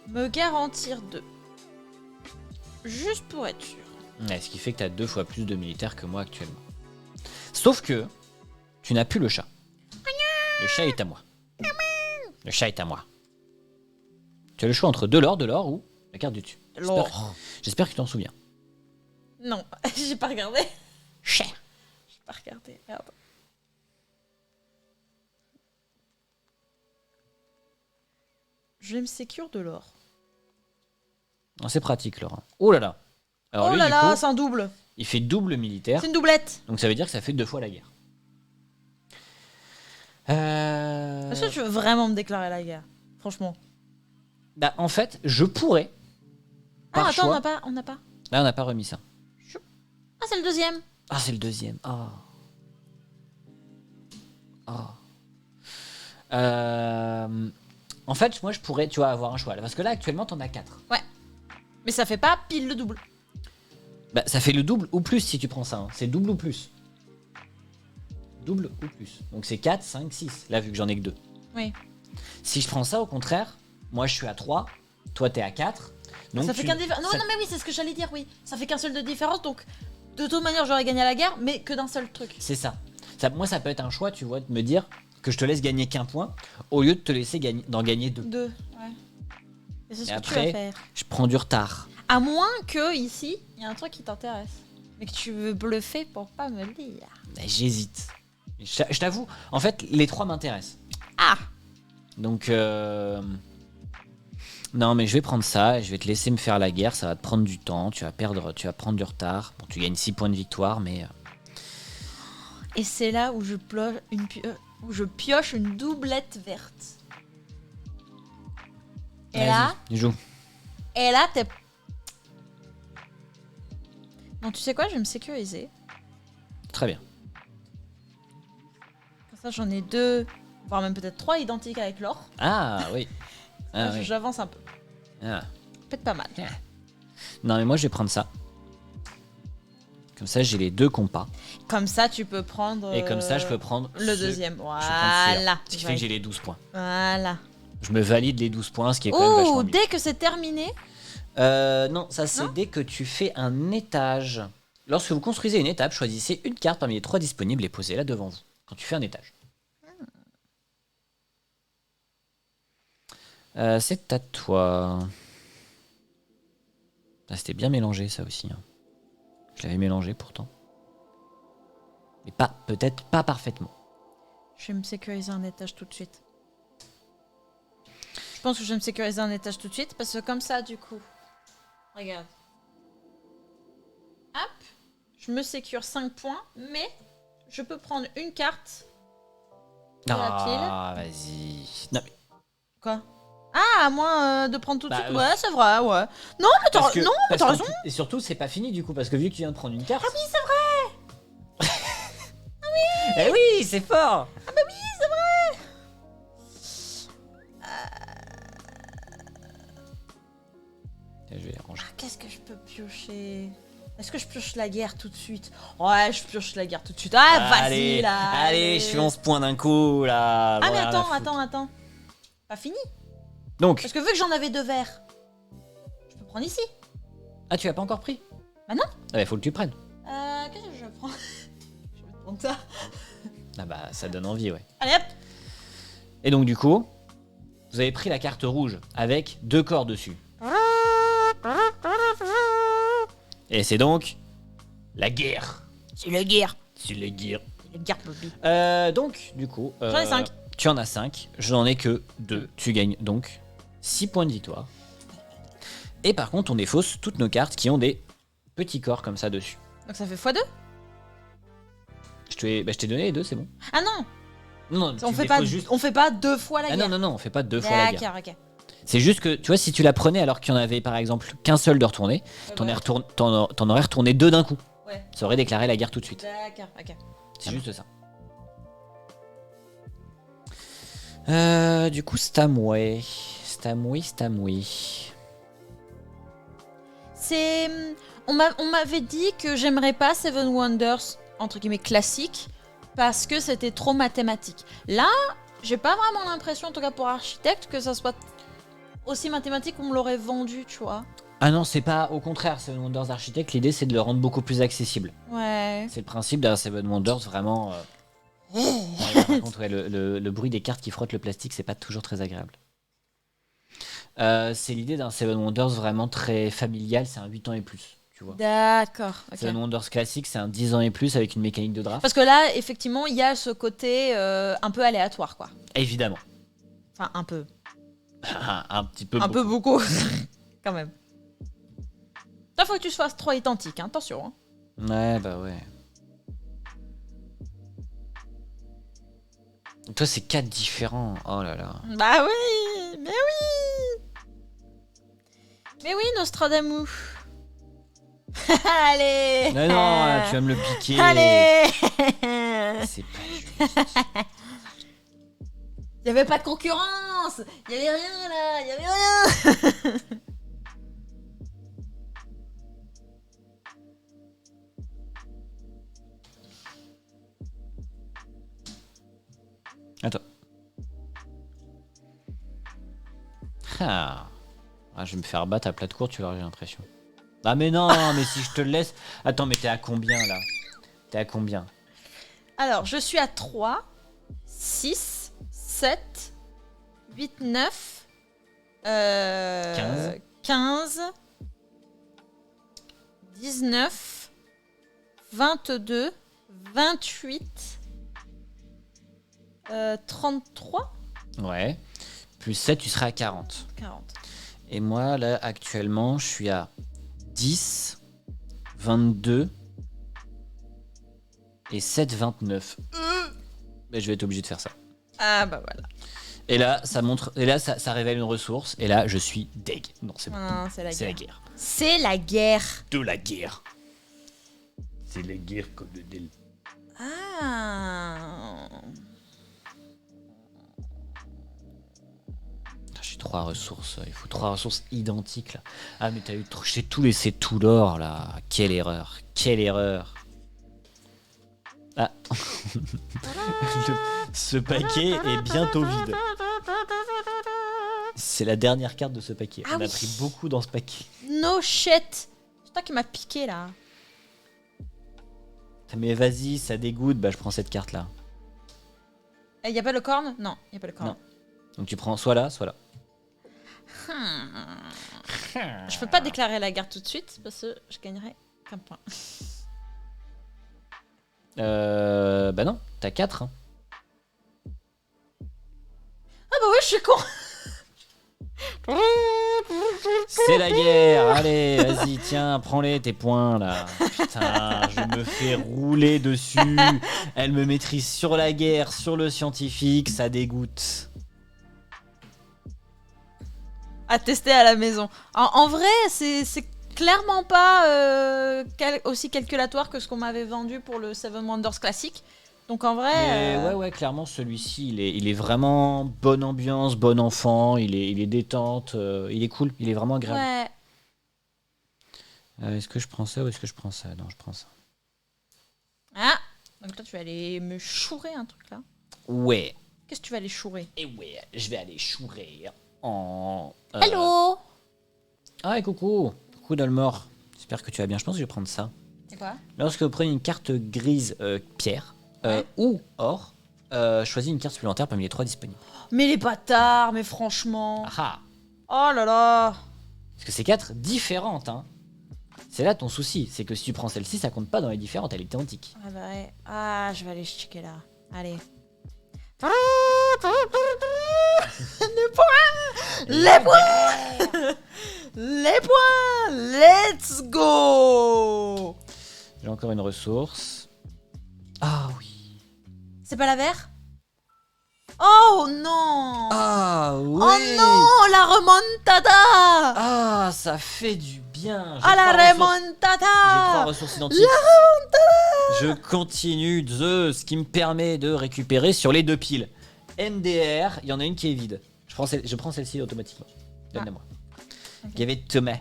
me garantir 2. Juste pour être sûr. Ouais, ce qui fait que tu as 2 fois plus de militaires que moi actuellement. Sauf que tu n'as plus le chat. Le chat est à moi. Le chat est à moi. Tu as le choix entre de l'or ou la carte du dessus. J'espère que tu t'en souviens. Non, j'ai pas regardé. Chat. J'ai pas regardé, merde. Je vais me sécure de l'or. C'est pratique, Laurent. Oh là là. Alors oh lui, là du là, coup, c'est un double. il fait double militaire. C'est une doublette. Donc ça veut dire que ça fait 2 fois la guerre. Est-ce que tu veux vraiment me déclarer la guerre? Franchement. Bah, en fait, je pourrais. Ah, Par attends, choix. on n'a pas. Là, on n'a pas remis ça. Ah, c'est le deuxième. Ah, c'est le deuxième. Ah. En fait, moi, je pourrais, tu vois, avoir un choix. Parce que là, actuellement, t'en as 4. Ouais. Mais ça fait pas pile le double. Bah, ça fait le double ou plus si tu prends ça. Hein. C'est double ou plus. Double ou plus. Donc c'est 4, 5, 6. Là, vu que j'en ai que 2. Oui. Si je prends ça, au contraire, moi, je suis à 3. Toi, t'es à 4. Donc ça fait qu'un différence. Non, ça... non, mais oui, c'est ce que j'allais dire, oui. Ça fait qu'un seul de différence, donc de toute manière, j'aurais gagné à la guerre, mais que d'un seul truc. C'est ça. Moi, ça peut être un choix, tu vois, de me dire que je te laisse gagner qu'un point au lieu de te laisser d'en gagner 2. Deux, ouais. Et c'est ce Et que tu vas après, faire. je prends du retard. À moins que, ici, il y a un truc qui t'intéresse. Mais que tu veux bluffer pour pas me le dire. Bah, j'hésite. Je t'avoue, en fait, les 3 m'intéressent. Ah! Donc, non, mais je vais prendre ça et je vais te laisser me faire la guerre. Ça va te prendre du temps. Tu vas prendre du retard. Bon, tu gagnes 6 points de victoire, mais. Et c'est là où je pioche une doublette verte. Et là, joue. t'es. Non, tu sais quoi, je vais me sécuriser. Très bien. Comme ça, j'en ai 2, voire même peut-être 3 identiques avec l'or. Ah oui. Ah, oui. J'avance un peu. Ah. Peut-être pas mal. Non, mais moi, je vais prendre ça. Comme ça, j'ai les 2 compas. Comme ça, tu peux prendre. Et comme ça, je peux prendre le deuxième. Voilà. Ce qui fait que j'ai les 12 points. Voilà. Je me valide les 12 points, ce qui est quand même vachement bien. Dès que c'est terminé. Non, ça c'est dès que tu fais un étage. Lorsque vous construisez une étape, choisissez une carte parmi les 3 disponibles et posez-la devant vous. Quand tu fais un étage. C'est à toi. Ah, c'était bien mélangé ça aussi. Hein. Je l'avais mélangé pourtant. Mais peut-être pas parfaitement. Je vais me sécuriser un étage tout de suite. Je pense que je vais me sécuriser un étage tout de suite parce que comme ça, du coup. Regarde. Hop. Je me sécure 5 points, mais je peux prendre une carte de la pile. Ah, vas-y. Non, mais... Quoi? Ah, à moins de prendre tout de suite. ouais. Ouais, c'est vrai, ouais. Non, mais t'as raison. Et surtout, c'est pas fini du coup, parce que vu que tu viens de prendre une carte. Ah oui, c'est vrai. Eh oui, c'est fort. Ah bah oui, c'est vrai. Je vais les ranger. Qu'est-ce que je peux piocher? Est-ce que je pioche la guerre tout de suite? Ouais, je pioche la guerre tout de suite. Ah, vas-y là. Allez, je fais 11 points d'un coup là. Ah, mais attends. Pas fini. Donc. Parce que vu que j'en avais 2 verts, je peux prendre ici. Ah, tu l'as pas encore pris? Bah non. Ah bah, faut que tu prennes. Qu'est-ce que je prends? Je vais prendre ça. Ah bah, ça donne envie, ouais. Allez hop. Et donc, du coup, vous avez pris la carte rouge avec 2 corps dessus. Et c'est donc la guerre. C'est la guerre. C'est la guerre. La guerre, Bobby. Donc, du coup... J'en ai 5. Tu en as 5. Je n'en ai que 2. Tu gagnes donc 6 points de victoire. Et par contre, on défausse toutes nos cartes qui ont des petits corps comme ça dessus. Donc ça fait x2. Je t'ai donné les 2, c'est bon. Ah non. Non, On fait pas 2 fois la guerre. Non, on fait pas 2 fois la guerre. D'accord, ok. C'est juste que, tu vois, si tu la prenais alors qu'il y en avait par exemple qu'un seul de retourné, t'en aurais retourné 2 d'un coup. Ouais. Ça aurait déclaré la guerre tout de suite. D'accord, ok. C'est juste ça. Du coup, Stamway. C'est... On m'avait dit que j'aimerais pas Seven Wonders, entre guillemets, classique, parce que c'était trop mathématique. Là, j'ai pas vraiment l'impression, en tout cas pour architecte, que ça soit aussi mathématique qu'on me l'aurait vendu, tu vois. Ah non, c'est pas... Au contraire, Seven Wonders Architect, l'idée c'est de le rendre beaucoup plus accessible. Ouais. C'est le principe d'un Seven Wonders vraiment... par contre, ouais, le bruit des cartes qui frottent le plastique, c'est pas toujours très agréable. C'est l'idée d'un Seven Wonders vraiment très familial, c'est un 8 ans et plus, tu vois. D'accord. Ok. Seven Wonders classique, c'est un 10 ans et plus avec une mécanique de draft. Parce que là, effectivement, il y a ce côté un peu aléatoire, quoi. Évidemment. Enfin, un peu. Un petit peu Un beaucoup. peu beaucoup. Quand même. Là, faut que tu fasses 3 identiques, hein. Attention. Hein. Ouais, bah ouais. Toi, c'est 4 différents. Oh là là. Bah oui. Mais oui. Mais oui, Nostradamus. Allez. Mais non, tu vas me le piquer. Allez. C'est pas juste. Il y avait pas de concurrence. Il y avait rien là. Il y avait rien. Attends. Ah. Ah, je vais me faire battre à plat de court, tu vois, j'ai l'impression. Ah mais non, mais si je te le laisse... Attends, mais t'es à combien là? T'es à combien? Alors, je suis à 3, 6, 7, 8, 9, 15, 19, 22, 28, 33, Ouais. Plus 7, tu seras à 40. 40. Et moi, là, actuellement, je suis à 10, 22 et 7, 29. Mais je vais être obligé de faire ça. Ah bah voilà. Et là, ça montre, et là, ça révèle une ressource. Et là, je suis deg. Non, c'est bon. Non, c'est la C'est la guerre. guerre. C'est la guerre. De la guerre. C'est la guerre comme le Del. Ah. J'ai 3 ressources. Il faut 3 ressources identiques là. Ah, mais j'ai tout laissé tout l'or là. Quelle erreur. Quelle erreur. Ah. Ce paquet est bientôt vide. C'est la dernière carte de ce paquet. Ah On a oui. pris beaucoup dans ce paquet. No shit. C'est toi qui m'as piqué là. Mais vas-y, ça dégoûte. Bah, je prends cette carte là. Il y a pas le corne? Non, il y a pas le corne. Non. Donc tu prends soit là, soit là. Je peux pas déclarer la guerre tout de suite parce que je gagnerai qu'un point. Bah non, t'as 4. Hein. Ah bah oui, je suis con. C'est la guerre. Allez, vas-y, tiens, prends-les tes points là. Putain, je me fais rouler dessus. Elle me maîtrise sur la guerre, sur le scientifique, ça dégoûte. À tester à la maison. En vrai, c'est clairement pas aussi calculatoire que ce qu'on m'avait vendu pour le Seven Wonders classique. Donc en vrai... Mais ouais, clairement, celui-ci, il est vraiment bonne ambiance, bon enfant, il est détente, il est cool, il est vraiment agréable. Ouais. Est-ce que je prends ça ou est-ce que je prends ça? Non, je prends ça. Ah. Donc toi, tu vas aller me chourer un truc là. Ouais. Qu'est-ce que tu vas aller chourer? Et ouais, je vais aller chourer en... Hello. Ah, et coucou. Coucou Dolmor. J'espère que tu vas bien. Je pense que je vais prendre ça. C'est quoi? Lorsque vous prenez une carte grise pierre ou or, choisis une carte supplémentaire parmi les 3 disponibles. Mais les bâtards, mais franchement. Ah. Oh là là. Parce que c'est 4 différentes, hein. C'est là ton souci, c'est que si tu prends celle-ci, ça compte pas dans les différentes, elle est identique. Ah bah ouais. Ah, je vais aller checker là. Allez. Les points. Les points. Les points. Let's go. J'ai encore une ressource. Ah oui. C'est pas la vert? Oh non. Ah oui. Oh non, la remontada. Ah, ça fait du bien. Ah, la J'ai remontada. 3 ressources identiques. Je continue de ce qui me permet de récupérer sur les 2 piles. MDR, il y en a une qui est vide. Je prends celle-ci automatiquement. Donne-la-moi. Ok. Il y avait Thomas.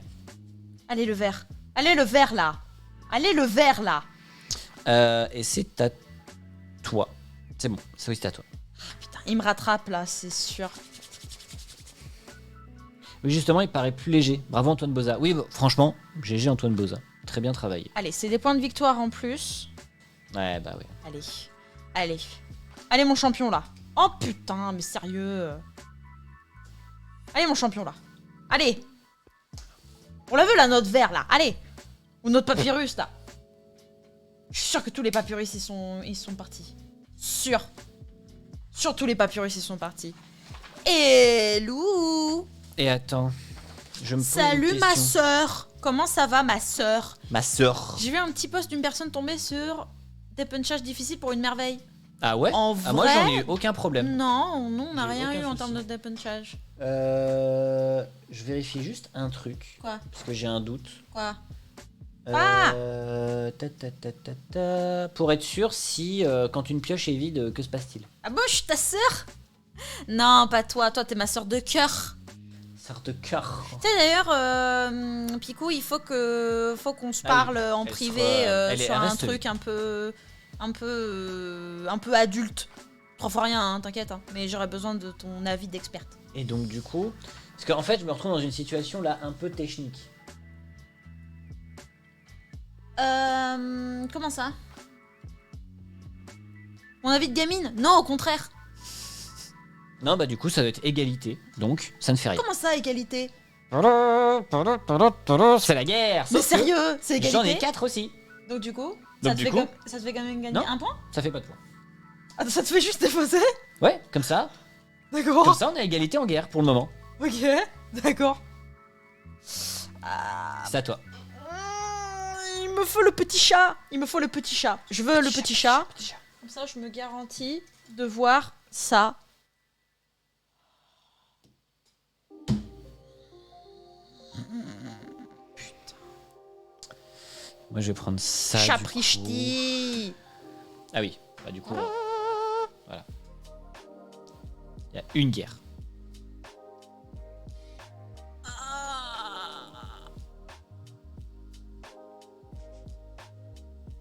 Allez le vert. Allez le vert là. Allez le vert là. Et c'est à toi. C'est bon, c'est oui, c'est à toi. Putain, il me rattrape là, c'est sûr. Oui, justement, il paraît plus léger. Bravo Antoine Boza. Oui, franchement, GG Antoine Boza. Très bien travaillé. Allez, c'est des points de victoire en plus. Ouais, bah ouais. Allez. Allez. Allez, mon champion, là. Oh, putain, mais sérieux. Allez, mon champion, là. Allez. On la veut, la note vert, là. Allez. Ou notre papyrus, là. Je suis sûr que tous les papyrus, ils sont partis. Sûr. Sur tous les papyrus, ils sont partis. Et Lou. Et attends, je me pose Salut une ma question. sœur. Comment ça va, ma sœur? Ma sœur. J'ai vu un petit post d'une personne tomber sur des punchages difficiles pour une merveille. Ah ouais? En Ah, moi vrai j'en ai eu aucun problème. Non, on n'a J'ai rien aucun eu en souci. termes de dépunchage. Je vérifie juste un truc. Quoi? Parce que j'ai un doute. Quoi? Ah Pour être sûr si quand une pioche est vide, que se passe-t-il? Ah bon, je suis ta sœur? Non, pas toi. Toi, t'es ma sœur de cœur. Sœur de cœur. Tu sais d'ailleurs, Picou, il faut qu'on se Ah oui, parle en elle privé sera- elle sur un reste truc un peu adulte. Trois fois rien, hein, t'inquiète. Hein. Mais j'aurais besoin de ton avis d'experte. Et donc du coup, parce qu'en fait je me retrouve dans une situation là un peu technique. Comment ça? Mon avis de gamine? Non, au contraire. Non bah du coup ça doit être égalité, donc ça ne fait rien. Comment ça, égalité? C'est la guerre. Mais sauf que sérieux, c'est égalité? J'en ai 4 aussi. Donc du coup, Donc, ça te du fait coup ça te fait quand même gagner Non. un point? Ça fait pas de points. Ah, ça te fait juste défausser? Ouais, comme ça D'accord. on est à égalité en guerre pour le moment. Ok, d'accord. C'est à toi. Il me faut le petit chat. Il me faut le petit chat. Je veux le petit chat. Comme ça, je me garantis de voir ça. Moi je vais prendre ça. Chat du coup. prichti. Ah oui, bah du coup. Voilà. Il y a une guerre.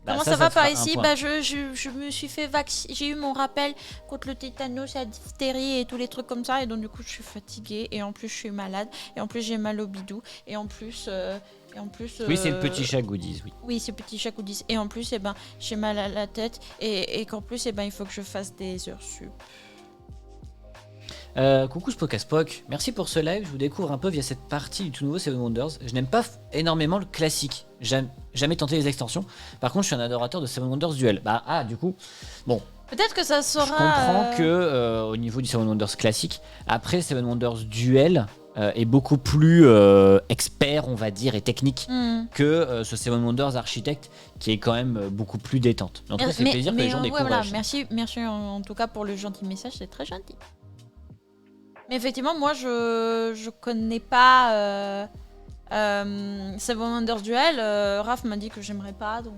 Bah, Comment ça va te par fera un ici? point. Bah je me suis fait vacciner. J'ai eu mon rappel contre le tétanos, la diphtérie et tous les trucs comme ça. Et donc du coup je suis fatiguée. Et en plus je suis malade. Et en plus j'ai mal au bidou. Et en plus... Oui, c'est le petit chat goodies, oui. Oui, c'est petit chat goodies. Et en plus, eh ben, j'ai mal à la tête. Et qu'en plus, eh ben, il faut que je fasse des heures sup. Coucou Spokaspock, merci pour ce live. Je vous découvre un peu via cette partie du tout nouveau Seven Wonders. Je n'aime pas énormément le classique. Jamais tenté les extensions. Par contre, je suis un adorateur de Seven Wonders Duel. Du coup, bon. Peut-être que ça sera... Je comprends que au niveau du Seven Wonders classique, après Seven Wonders Duel est beaucoup plus expert, on va dire, et technique que ce Seven Wonders Architect qui est quand même beaucoup plus détente. Mais en tout cas, c'est plaisir que les gens découvrent. Voilà, merci en tout cas pour le gentil message, c'est très gentil. Mais effectivement, moi, je connais pas Seven Wonders Duel. Raph m'a dit que j'aimerais pas, donc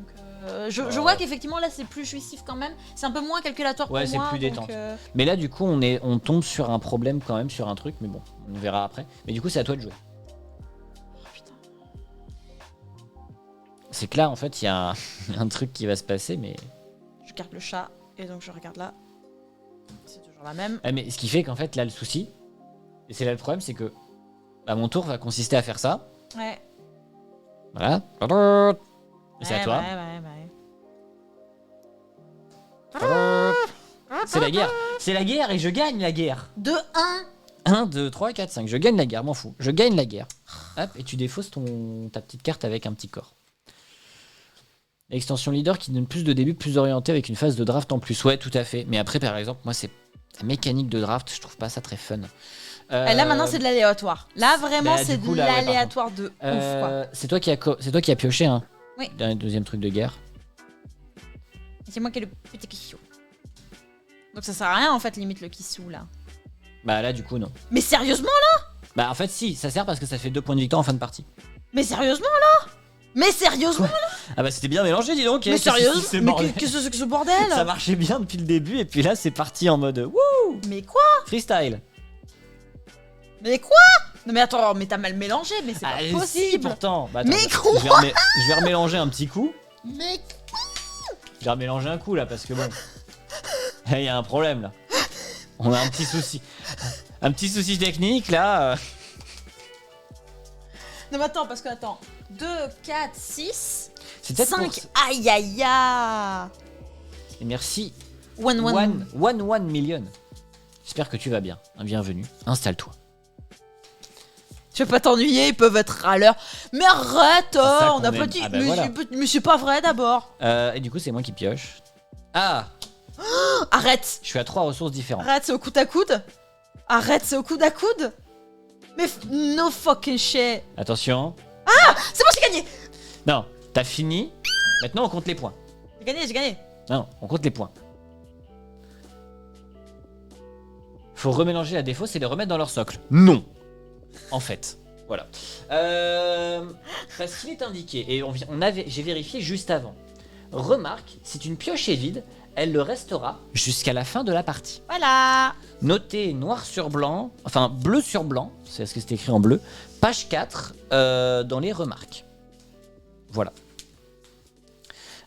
je vois qu'effectivement là, c'est plus jouissif quand même. C'est un peu moins calculatoire pour moi. Ouais, c'est plus donc, détente. Mais là, du coup, on tombe sur un problème quand même, sur un truc, mais bon, on verra après. Mais du coup, c'est à toi de jouer. Oh, putain. C'est que là, en fait, il y a un truc qui va se passer, mais... Je garde le chat, et donc je regarde là. C'est toujours la même. Ah, mais ce qui fait qu'en fait, là, le souci, et c'est là le problème, c'est que mon tour va consister à faire ça. Ouais. Voilà. Et c'est à toi. C'est la guerre. C'est la guerre et je gagne la guerre. De 1. 1, 2, 3, 4, 5. Je gagne la guerre, m'en fous. Je gagne la guerre. Hop, et tu défausses ta petite carte avec un petit corps. L'extension leader qui donne plus de début, plus orienté avec une phase de draft en plus. Ouais, tout à fait. Mais après, par exemple, moi, c'est la mécanique de draft, je trouve pas ça très fun. Là, maintenant, c'est de l'aléatoire. Là, vraiment, bah, c'est du coup, de là, ouais, l'aléatoire de ouf, quoi. C'est toi qui as pioché, hein. Oui. Dans le deuxième truc de guerre. C'est moi qui ai le petit kissou. Donc ça sert à rien, en fait, limite, le kissou, là. Bah là, du coup, non. Mais sérieusement, là? Bah en fait, si, ça sert parce que ça fait 2 points de victoire en fin de partie. Mais sérieusement, là? Mais sérieusement, là? Ah bah c'était bien mélangé, dis donc. Mais sérieusement? C'est Mais bordel. qu'est-ce que c'est que ce bordel? Ça marchait bien depuis le début et puis là c'est parti en mode wouh, Mais quoi? freestyle. Mais quoi? Non mais attends, mais t'as mal mélangé, mais c'est pas Si, possible. pourtant. Bah, attends, Mais je quoi? je vais remélanger un petit coup. Mais Je vais remélanger un coup là parce que bon. Il y a un problème là. On a un petit souci. Un petit souci technique là. non mais attends, parce que attends. 2, 4, 6, C'est peut-être 5. pour- Aïe aïe aïe. Et merci One million. J'espère que tu vas bien. Bienvenue. Installe-toi. Je vais pas t'ennuyer, ils peuvent être râleurs. Mais arrête, ça on qu'on a aime. pas dit. Ah bah voilà. Mais c'est pas vrai d'abord. Et du coup, c'est moi qui pioche. Ah, Arrête. je suis à 3 ressources différentes. Arrête, c'est au coude à coude. Arrête, c'est au coude à coude. Mais no fucking shit. Attention. C'est bon, j'ai gagné. Non, t'as fini. Maintenant, on compte les points. J'ai gagné. Non, on compte les points. Faut remélanger à défaut, c'est les remettre dans leur socle. Non. En fait, voilà. Parce qu'il est indiqué, et j'ai vérifié juste avant. Remarque, si une pioche est vide, elle le restera jusqu'à la fin de la partie. Voilà. Notez noir sur blanc, enfin bleu sur blanc, c'est ce que c'est écrit en bleu, page 4 dans les remarques. Voilà.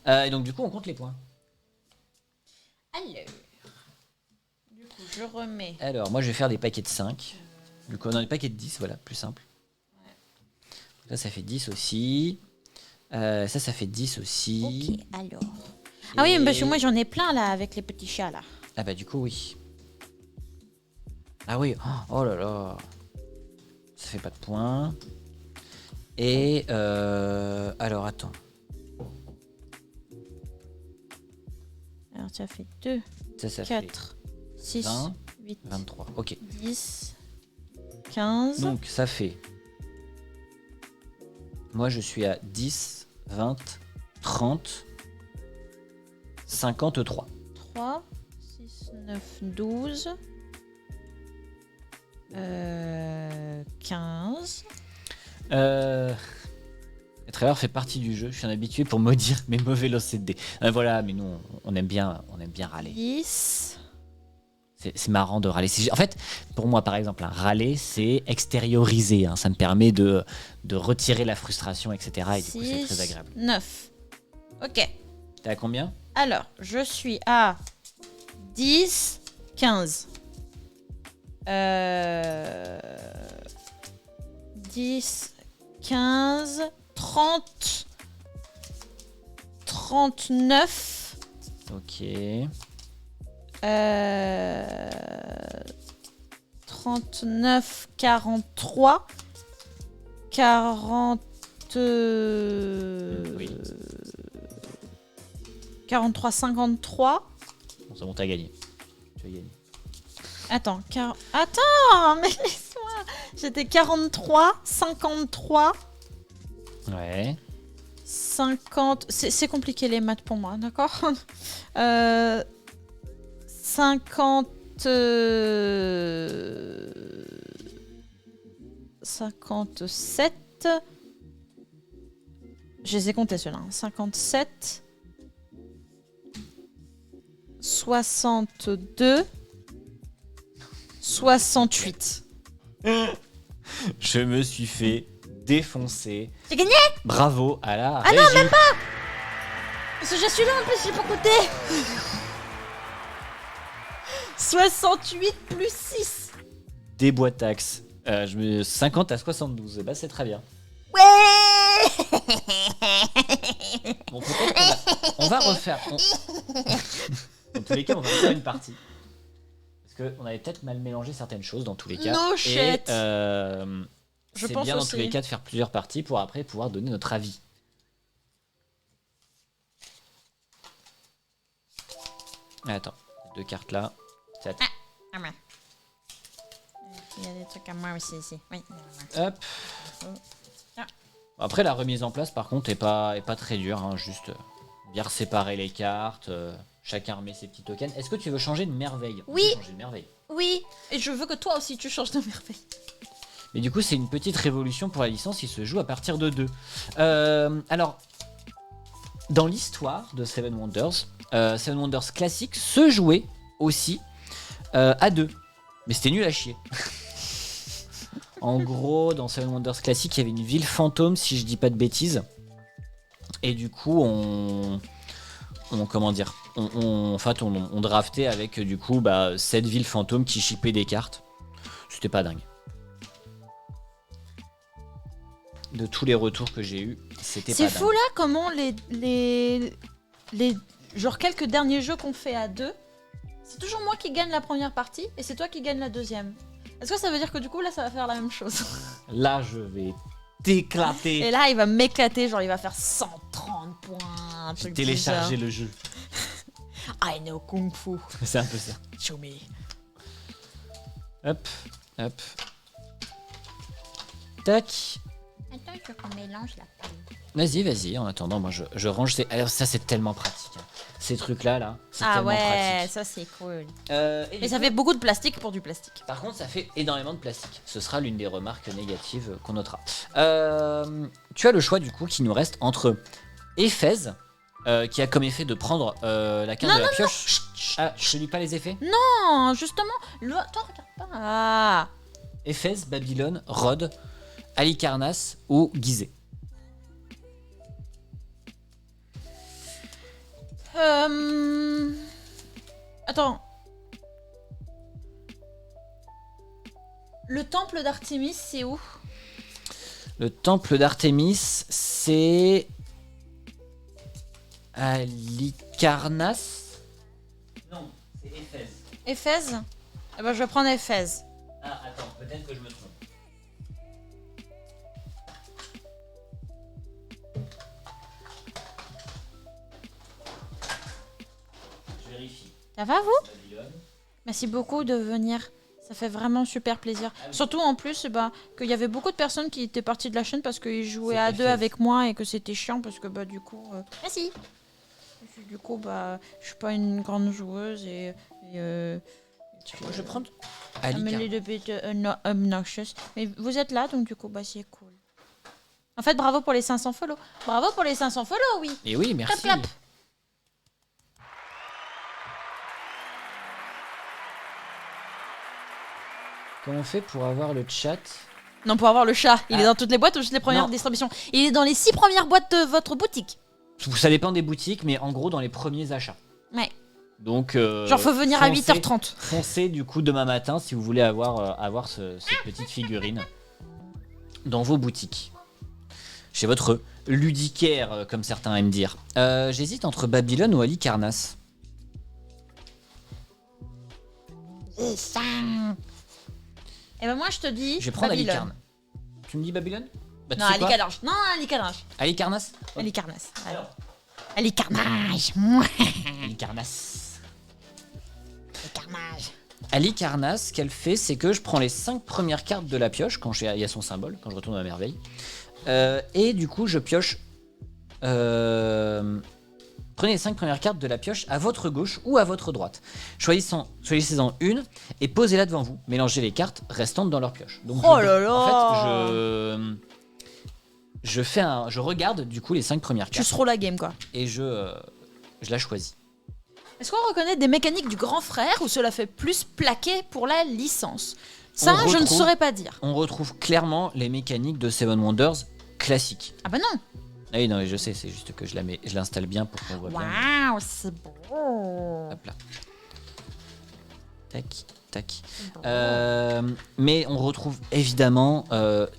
Et donc du coup, on compte les points. Alors, du coup, je remets. Alors, moi je vais faire des paquets de 5. Du coup, on a des paquets de 10, voilà, plus simple. Ça fait 10 aussi. Ça fait 10 aussi. Ok, alors. Ah oui, mais parce que moi j'en ai plein là avec les petits chats là. Ah bah du coup, oui. Ah oui, oh là là. Ça fait pas de points. Et alors, attends. Alors ça fait 2, Ça 4, 6, 20, 8, 23. Ok. 10, 15. Donc ça fait... Moi je suis à 10, 20, 30, 53. 3, 6, 9, 12, 15. Trailer fait partie du jeu, je suis un habitué pour maudire mes mauvais lancers de dés. Voilà, mais nous on aime bien râler. 10. C'est marrant de râler. En fait, pour moi par exemple, râler c'est extérioriser. Ça me permet de retirer la frustration, etc. Et du coup c'est très agréable. 9. Ok. T'es à combien? Alors, je suis à 10, 15. 10, 15, 30, 39. Ok. 39, 43, 40. Oui. 43, 53. Bon, c'est bon, t'as gagné. Tu as gagné. Attends, mais laisse-moi. J'étais 43, 53, Ouais. 50. C'est compliqué les maths pour moi, d'accord. 50. 57. Je les ai comptés ceux-là. 57. 62. 68. Je me suis fait défoncer. J'ai gagné. Bravo à la Ah régie. non, même pas. Parce que je suis là en plus, j'ai pas compté. 68 plus 6. Des boîtes taxes. 50 à 72. Bah c'est très bien. Ouais. Bon, peut-être on va refaire. Dans tous les cas, on va refaire une partie. Parce qu'on avait peut-être mal mélangé certaines choses dans tous les cas. No shit. Et Je c'est pense bien dans aussi. tous les cas de faire plusieurs parties pour après pouvoir donner notre avis. Attends, 2 cartes là. C'est Ah ouais. Il y a des trucs à moi aussi ici. Oui. Hop. Ah. Après la remise en place par contre est pas très dure, juste bien séparer les cartes, chacun remet ses petits tokens. Est-ce que tu veux changer de merveille? Oui. On peut changer de merveille. Oui. Et je veux que toi aussi tu changes de merveille. Mais du coup c'est une petite révolution pour la licence, il se joue à partir de 2. Alors, dans l'histoire de Seven Wonders, Seven Wonders classique se jouait aussi à 2. Mais c'était nul à chier. En gros, dans Seven Wonders classique, il y avait une ville fantôme, si je dis pas de bêtises. Et du coup, on draftait avec du coup cette ville fantôme qui shippait des cartes. C'était pas dingue. De tous les retours que j'ai eu, c'était pas dingue. C'est fou là comment les genre quelques derniers jeux qu'on fait à 2 C'est toujours moi qui gagne la première partie et c'est toi qui gagne la deuxième. Est-ce que ça veut dire que du coup là ça va faire la même chose? Là, je vais t'éclater. Et là il va m'éclater, genre il va faire 130 points. Un J'ai truc téléchargé bizarre. le jeu. I know Kung Fu. C'est un peu ça. Show me. Hop, hop. Tac. Attends, il faut qu'on mélange la pomme. Vas-y. En attendant, moi, je range. Alors, ça, c'est tellement pratique. Hein. Ces trucs-là, c'est Ah tellement ouais, pratique. ça c'est cool. Et Et du ça coup, fait beaucoup de plastique pour du plastique. Par contre, ça fait énormément de plastique. Ce sera l'une des remarques négatives qu'on notera. Tu as le choix, du coup, qui nous reste entre Éphèse, qui a comme effet de prendre la quinte de la pioche. Ah, je te lis pas les effets. Non, justement, toi regarde pas. Ah. Éphèse, Babylone, Rhodes, Halicarnasse ou Gizeh. Attends. Le temple d'Artémis, c'est où? Le temple d'Artémis, c'est Halicarnasse. Non, c'est Éphèse. Éphèse? Eh ben je vais prendre Éphèse. Ah, attends, peut-être que je me trompe. Je vérifie. Ça va vous? Babylone. Merci beaucoup de venir. Ça fait vraiment super plaisir. Surtout en plus qu'il y avait beaucoup de personnes qui étaient parties de la chaîne parce qu'ils jouaient à deux avec moi et que c'était chiant parce que du coup... Merci. Du coup je suis pas une grande joueuse et Je prends I'm a little bit obnoxious. Mais vous êtes là donc du coup c'est cool. En fait bravo pour les 500 follow. Bravo pour les 500 follow, oui. Et oui, merci. Clap, clap. Comment on fait pour avoir le chat? Non, pour avoir le chat, il est dans toutes les boîtes ou juste les premières Non. distributions? Il est dans les 6 premières boîtes de votre boutique. Ça dépend des boutiques, mais en gros dans les premiers achats. Ouais. Donc, Genre faut venir à 8h30. Foncez du coup demain matin si vous voulez avoir cette petite figurine dans vos boutiques. Chez votre ludicaire, comme certains aiment dire. J'hésite entre Babylone ou Halicarnasse. Et ben moi je te dis. Je vais prendre Babylone. Halicarnasse. Tu me dis Babylone? Bah, tu Non, sais quoi Halicarnasse. Non, Halicarnasse. Halicarnasse. Halicarnasse. Alors. Halicarnasse. Halicarnasse. Halicarnasse. Halicarnasse, ce qu'elle fait, c'est que je prends les 5 premières cartes de la pioche, quand il y a son symbole, quand je retourne à la merveille. Et du coup, je pioche. Prenez les 5 premières cartes de la pioche à votre gauche ou à votre droite. Choisissez-en une et posez-la devant vous. Mélangez les cartes restantes dans leur pioche. Donc Oh là là. En fait, je regarde du coup les 5 premières Tu cartes seras la game quoi. et je la choisis. Est-ce qu'on reconnaît des mécaniques du grand frère ou cela fait plus plaqué pour la licence? Ça, je ne saurais pas dire. On retrouve clairement les mécaniques de Seven Wonders classiques. Ah bah non. Ah oui, non, mais je sais, c'est juste que je l'installe bien pour qu'on voit bien. Waouh, c'est beau. Hop là. Tac, tac. Mais on retrouve évidemment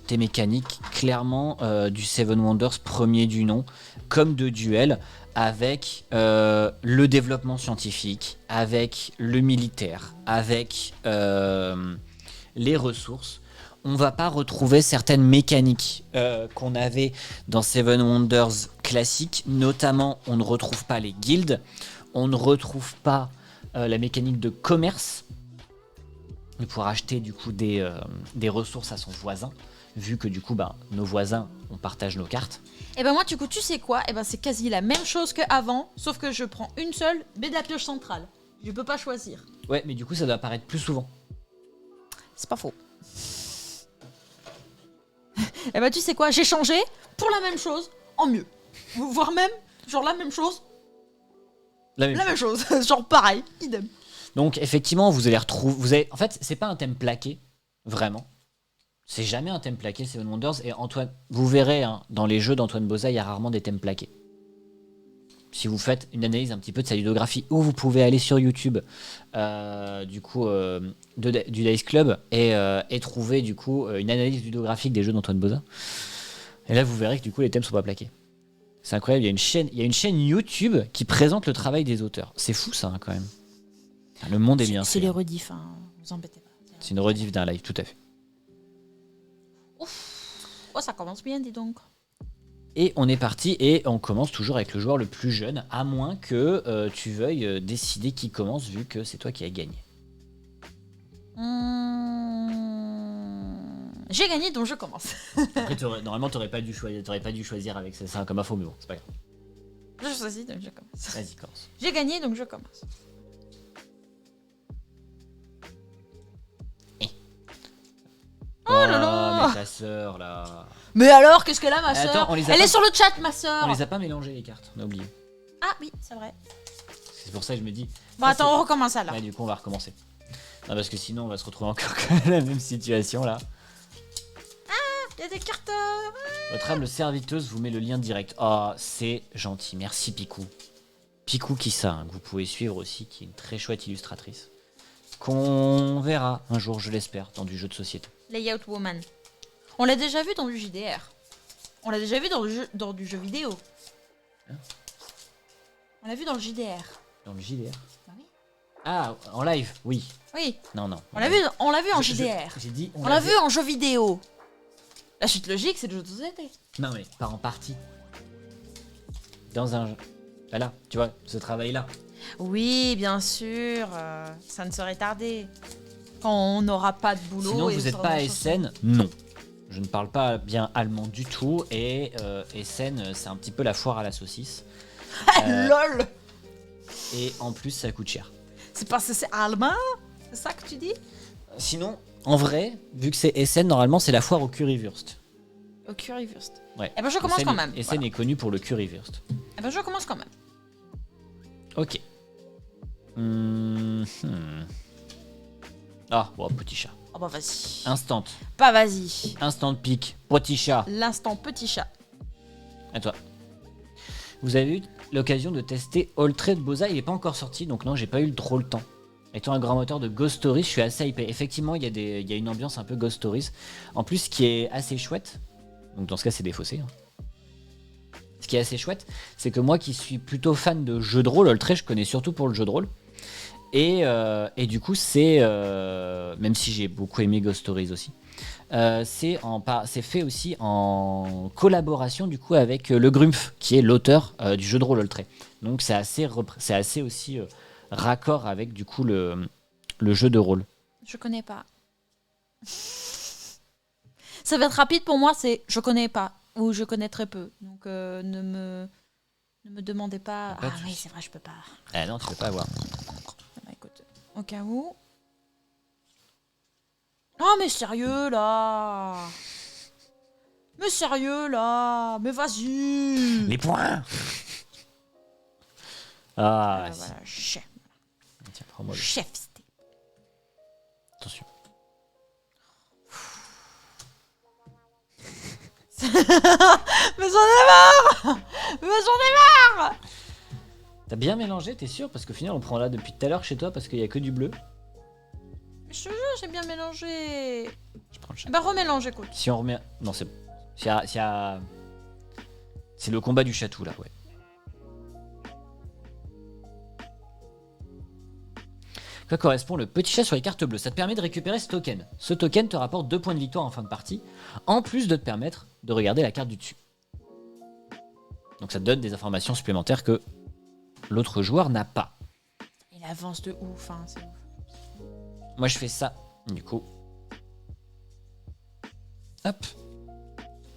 des mécaniques clairement du Seven Wonders premier du nom, comme de duel, avec le développement scientifique, avec le militaire, avec les ressources. On va pas retrouver certaines mécaniques qu'on avait dans Seven Wonders classique. Notamment, on ne retrouve pas les guildes, on ne retrouve pas la mécanique de commerce, de pouvoir acheter du coup des ressources à son voisin, vu que du coup nos voisins, on partage nos cartes. Et ben moi du coup tu sais quoi? Et ben c'est quasi la même chose qu'avant, sauf que je prends une seule baie de la pioche centrale. Je peux pas choisir. Ouais, mais du coup ça doit apparaître plus souvent. C'est pas faux. Et ben tu sais quoi? J'ai changé pour la même chose en mieux. Voire même, genre la même chose. La même chose. Genre pareil, idem. Donc effectivement, vous allez retrouver... En fait, c'est pas un thème plaqué, vraiment. C'est jamais un thème plaqué, Seven Wonders. Et Antoine, vous verrez, hein, dans les jeux d'Antoine Boza, il y a rarement des thèmes plaqués. Si vous faites une analyse un petit peu de sa ludographie, ou vous pouvez aller sur YouTube, du Dice Club, et trouver du coup une analyse ludographique des jeux d'Antoine Boza. Et là, vous verrez que du coup, les thèmes sont pas plaqués. C'est incroyable. Il y a une chaîne YouTube qui présente le travail des auteurs. C'est fou ça, hein, quand même. Le monde est bien C'est fait. les rediffs, hein. Vous embêtez pas. C'est une rediff d'un live, tout à fait. Ouf. Oh, ça commence bien, dis donc. Et on est parti et on commence toujours avec le joueur le plus jeune, à moins que tu veuilles décider qui commence vu que c'est toi qui as gagné. J'ai gagné, donc je commence. Après, normalement, t'aurais pas dû choisir avec ça, c'est un comme info, mais bon, c'est pas grave. Je choisis, donc je commence. Vas-y, commence. J'ai gagné, donc je commence. Oh là là. mais ta sœur, là. Mais alors, qu'est-ce qu'elle a, ma soeur? Attends, on les a Elle pas- est sur le chat, ma soeur. On les a pas mélangées, les cartes, on a oublié. Ah oui, c'est vrai. C'est pour ça que je me dis... Bon, ça, attends, on recommence alors. Ouais, du coup, on va recommencer. Non, parce que sinon, on va se retrouver encore dans la même situation, là. Il y a des cartes. Votre âme serviteuse vous met le lien direct. Oh, c'est gentil. Merci, Picou. Picou qui ça, hein, que vous pouvez suivre aussi, qui est une très chouette illustratrice. Qu'on verra un jour, je l'espère, dans du jeu de société. Layout Woman. On l'a déjà vu dans du JDR. On l'a déjà vu dans du jeu vidéo. Hein? On l'a vu dans le JDR. Dans le JDR. Bah oui. Ah, en live, oui. Oui, Non, non. on l'a vu en Je- JDR. J'ai dit... On l'a vu en jeu vidéo. La suite logique, c'est le jeu de société. Non, mais pas en partie. Dans un... Voilà, tu vois, ce travail-là. Oui, bien sûr. Ça ne serait tardé. Quand on n'aura pas de boulot. Sinon, et vous on n'êtes sera pas dans à la Essen? Non. Je ne parle pas bien allemand du tout. Et Essen, c'est un petit peu la foire à la saucisse. chanson. LOL. Et en plus, ça coûte cher. C'est parce que c'est allemand? C'est ça que tu dis? Sinon, en vrai, vu que c'est Essen, normalement, c'est la foire au currywurst. Au currywurst. Ouais. Eh ben, je commence Essen, quand même. Essen est connu pour le currywurst. Eh ben, je commence quand même. Ok. Ah, bon, petit chat. Oh bah vas-y. Instant. Pas vas-y. Instant pic. Petit chat. L'instant petit chat. À toi. Vous avez eu l'occasion de tester All Trade Boza, il n'est pas encore sorti, donc non, j'ai pas eu trop le temps. Étant un grand moteur de Ghost Stories, je suis assez hypé. Effectivement, il y a une ambiance un peu Ghost Stories. En plus, ce qui est assez chouette, donc dans ce cas, c'est défaussé. Hein. Ce qui est assez chouette, c'est que moi qui suis plutôt fan de jeux de rôle, All Trade, je connais surtout pour le jeu de rôle. Et du coup, c'est même si j'ai beaucoup aimé Ghost Stories aussi, c'est fait aussi en collaboration du coup avec le Grumpf, qui est l'auteur du jeu de rôle Oltré. Donc c'est assez aussi raccord avec du coup le jeu de rôle. Je connais pas. Ça va être rapide pour moi, c'est je connais pas ou je connais très peu. Donc ne me demandez pas. Pas de Ah oui, souci. c'est vrai, je peux pas. Ah non, tu peux pas avoir. Bah, écoute, au cas où. Oh mais sérieux là. Mais sérieux là. Mais vas-y. Les points. Ah, si. Voilà, chef. Tiens, prends-moi le. Chef. Attention. Mais j'en ai marre. Mais j'en ai marre. T'as bien mélangé, t'es sûr? Parce qu'au final, on prend là depuis tout à l'heure chez toi parce qu'il y a que du bleu. Je te jure, j'ai bien mélangé. Je prends le chat. Bah remélange, écoute. Si on remet. Non, c'est. C'est le combat du chatou là, ouais. Quoi correspond le petit chat sur les cartes bleues? Ça te permet de récupérer ce token. Ce token te rapporte 2 points de victoire en fin de partie, en plus de te permettre de regarder la carte du dessus. Donc ça te donne des informations supplémentaires que l'autre joueur n'a pas. Il avance de ouf, hein, c'est ouf. Moi je fais ça, du coup. Hop.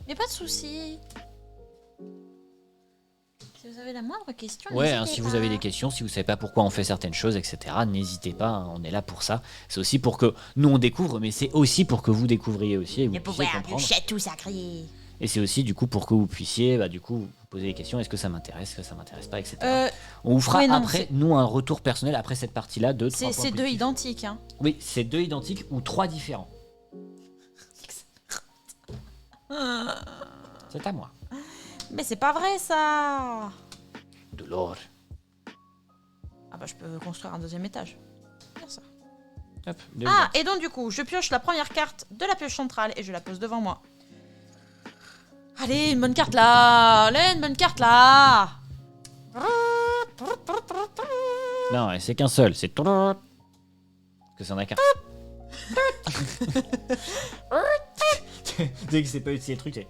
Mais pas de soucis. Si vous avez la moindre question, Ouais, n'hésitez si pas. vous avez des questions, si vous savez pas pourquoi on fait certaines choses, etc., n'hésitez pas, hein, on est là pour ça. C'est aussi pour que nous on découvre, mais c'est aussi pour que vous découvriez aussi et vous Le puissiez pouvoir du comprendre. château sacré. Et c'est aussi du coup pour que vous puissiez, du coup, vous poser des questions, est-ce que ça m'intéresse, est-ce que ça m'intéresse pas, etc. On vous fera ouais, non, après, c'est- nous, un retour personnel après cette partie-là de 3 points C'est deux positifs. identiques, hein. Oui, c'est 2 identiques ou 3 différents. C'est à moi. Mais c'est pas vrai, ça. De l'or. Ah bah je peux construire un deuxième étage. Bien ça. Hop, Ah, et donc du coup, je pioche la première carte de la pioche centrale et je la pose devant moi. Allez, une bonne carte là. Allez, une bonne carte là. Non, et c'est qu'un seul, c'est... que ça en a qu'un. Dès que c'est pas utiliser le truc, c'est...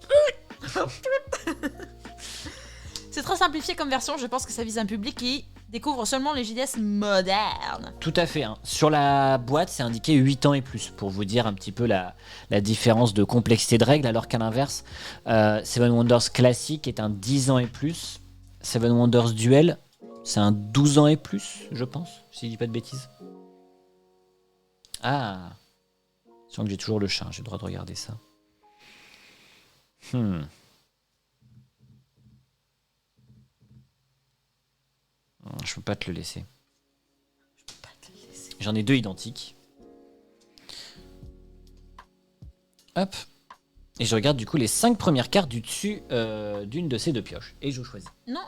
C'est très simplifié comme version, je pense que ça vise un public qui découvre seulement les JDS modernes. Tout à fait. Hein. Sur la boîte, c'est indiqué 8 ans et plus, pour vous dire un petit peu la différence de complexité de règles, alors qu'à l'inverse, Seven Wonders classique est un 10 ans et plus. Seven Wonders Duel, c'est un 12 ans et plus, je pense, si je dis pas de bêtises. Ah, je sens que j'ai toujours le chat, j'ai le droit de regarder ça. Je peux pas te le laisser. J'en ai 2 identiques. Hop. Et je regarde du coup les 5 premières cartes du dessus d'une de ces 2 pioches. Et je choisis. Non,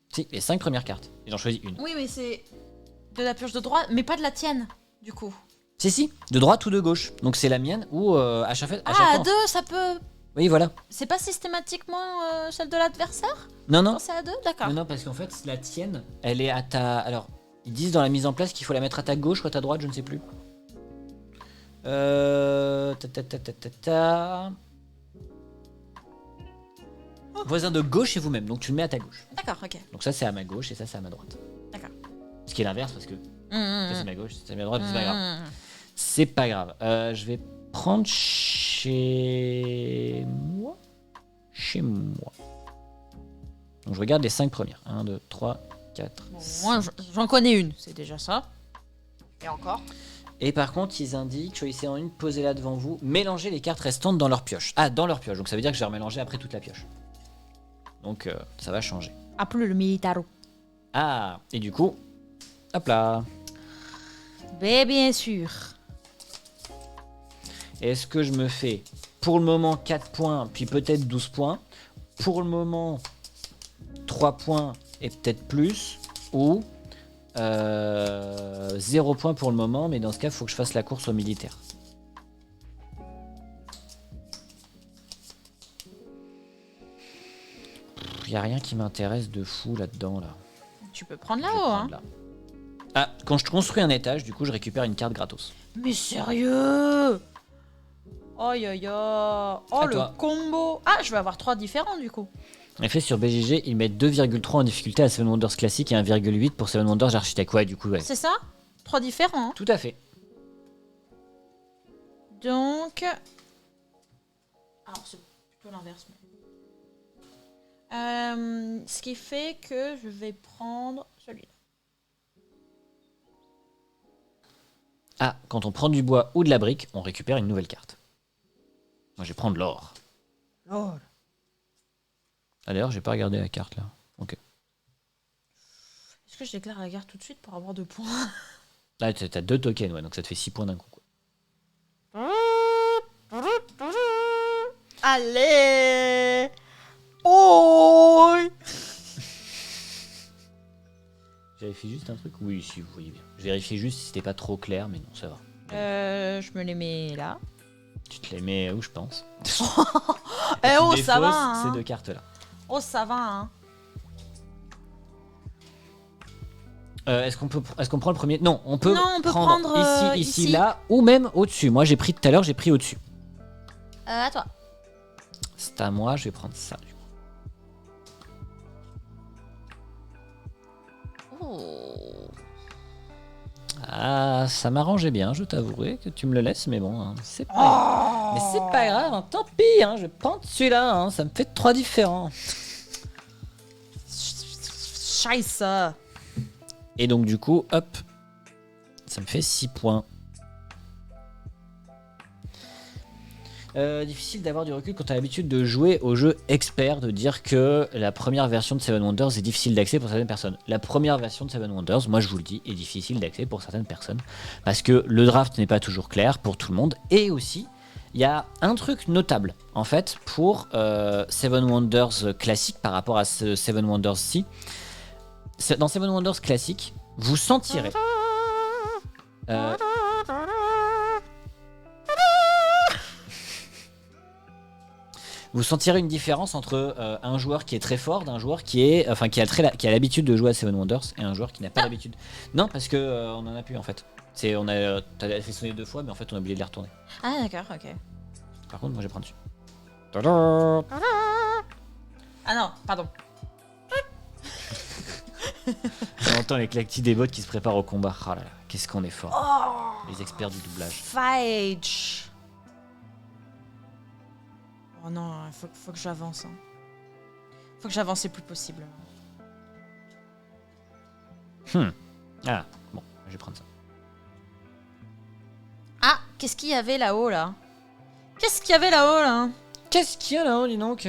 Si, les 5 premières cartes. Et j'en choisis une. Oui, mais c'est de la pioche de droite, mais pas de la tienne, du coup. Si, de droite ou de gauche. Donc c'est la mienne ou à chaque fois. À 2, ça peut. Oui, voilà. C'est pas systématiquement celle de l'adversaire? Non. Quand c'est à 2, d'accord. Non, parce qu'en fait, la tienne, elle est à ta. Alors, ils disent dans la mise en place qu'il faut la mettre à ta gauche ou à ta droite, je ne sais plus. Voisin de gauche et vous-même, donc tu le mets à ta gauche. D'accord, ok. Donc ça, c'est à ma gauche et ça, c'est à ma droite. D'accord. Ce qui est l'inverse parce que ça, c'est ma gauche, c'est ma droite, c'est pas grave. Mmh. C'est pas grave. Je vais prendre chez moi. Donc je regarde les 5 premières. 1, 2, 3, 4. Bon, moi, j'en connais une, c'est déjà ça. Et encore. Et par contre, ils indiquent, choisissez en une, posez-la devant vous, mélangez les cartes restantes dans leur pioche. Ah, dans leur pioche. Donc ça veut dire que je vais remélanger après toute la pioche. Donc ça va changer. Appelez le Militaro. Ah, et du coup, hop là. Mais bien sûr. Est-ce que je me fais pour le moment 4 points, puis peut-être 12 points. Pour le moment 3 points et peut-être plus. Ou 0 points pour le moment, mais dans ce cas, il faut que je fasse la course au militaire. Il n'y a rien qui m'intéresse de fou là-dedans. Là. Tu peux prendre là-haut, hein. Là. Ah, quand je construis un étage, du coup, je récupère une carte gratos. Mais sérieux? Oh yo yo. Oh À le toi. combo. Ah, je vais avoir 3 différents du coup. En effet, sur BGG, ils mettent 2,3 en difficulté à Seven Wonders classique et 1,8 pour Seven Wonders Architect. Ouais, du coup, ouais. C'est ça? 3 différents. Hein. Tout à fait. Donc. Alors c'est plutôt l'inverse. Ce qui fait que je vais prendre celui-là. Ah, quand on prend du bois ou de la brique, on récupère une nouvelle carte. Moi, je vais prendre l'or. L'or. Ah, d'ailleurs, j'ai pas regardé la carte là. Ok. Est-ce que je déclare la guerre tout de suite pour avoir 2 points? Là, t'as 2 tokens, ouais, donc ça te fait 6 points d'un coup. Quoi. Allez! Oh! Je vérifie juste un truc. Oui, si vous voyez bien. Je vérifie juste si c'était pas trop clair, mais non, ça va. Je me les mets là. Tu te les mets où, je pense. Eh oh, Tu ça va! défausses Hein. ces 2 cartes là. Oh, ça va! Hein. Est-ce qu'on prend le premier? Non, on peut, prendre ici, là, ou même au-dessus. Moi, j'ai pris tout à l'heure, j'ai pris au-dessus. À toi. C'est à moi, je vais prendre ça. Du coup. Oh. Ah, ça m'arrangeait bien, je t'avouerai que tu me le laisses, mais bon, hein, c'est pas grave. Mais c'est pas grave, hein, tant pis, hein, je vais prendre celui-là, hein, ça me fait 3 différents. Scheiße. Et donc du coup, hop, ça me fait 6 points. Difficile d'avoir du recul quand tu as l'habitude de jouer au jeu expert, de dire que la première version de Seven Wonders est difficile d'accès pour certaines personnes. La première version de Seven Wonders, moi je vous le dis, est difficile d'accès pour certaines personnes. Parce que le draft n'est pas toujours clair pour tout le monde. Et aussi, il y a un truc notable, en fait, pour Seven Wonders classique par rapport à ce Seven Wonders-ci. Dans Seven Wonders classique, vous sentirez... vous sentirez une différence entre un joueur qui est très fort d'un joueur qui a l'habitude de jouer à Seven Wonders et un joueur qui n'a pas l'habitude. Non, parce que on en a plus en fait. T'as fait sonner 2 fois, mais en fait, on a oublié de les retourner. Ah, d'accord, ok. Par contre, moi, je vais prendre dessus. Tada. Ah non, pardon. On entend les claquetis des bots qui se préparent au combat. Oh là là, qu'est-ce qu'on est fort. Oh, Les experts du doublage. Fage. Oh non, faut que j'avance. Hein. Faut que j'avance le plus possible. Ah, bon, je vais prendre ça. Ah, qu'est-ce qu'il y avait là-haut, là? Qu'est-ce qu'il y avait là-haut, là? Qu'est-ce qu'il y a là-haut, dis donc?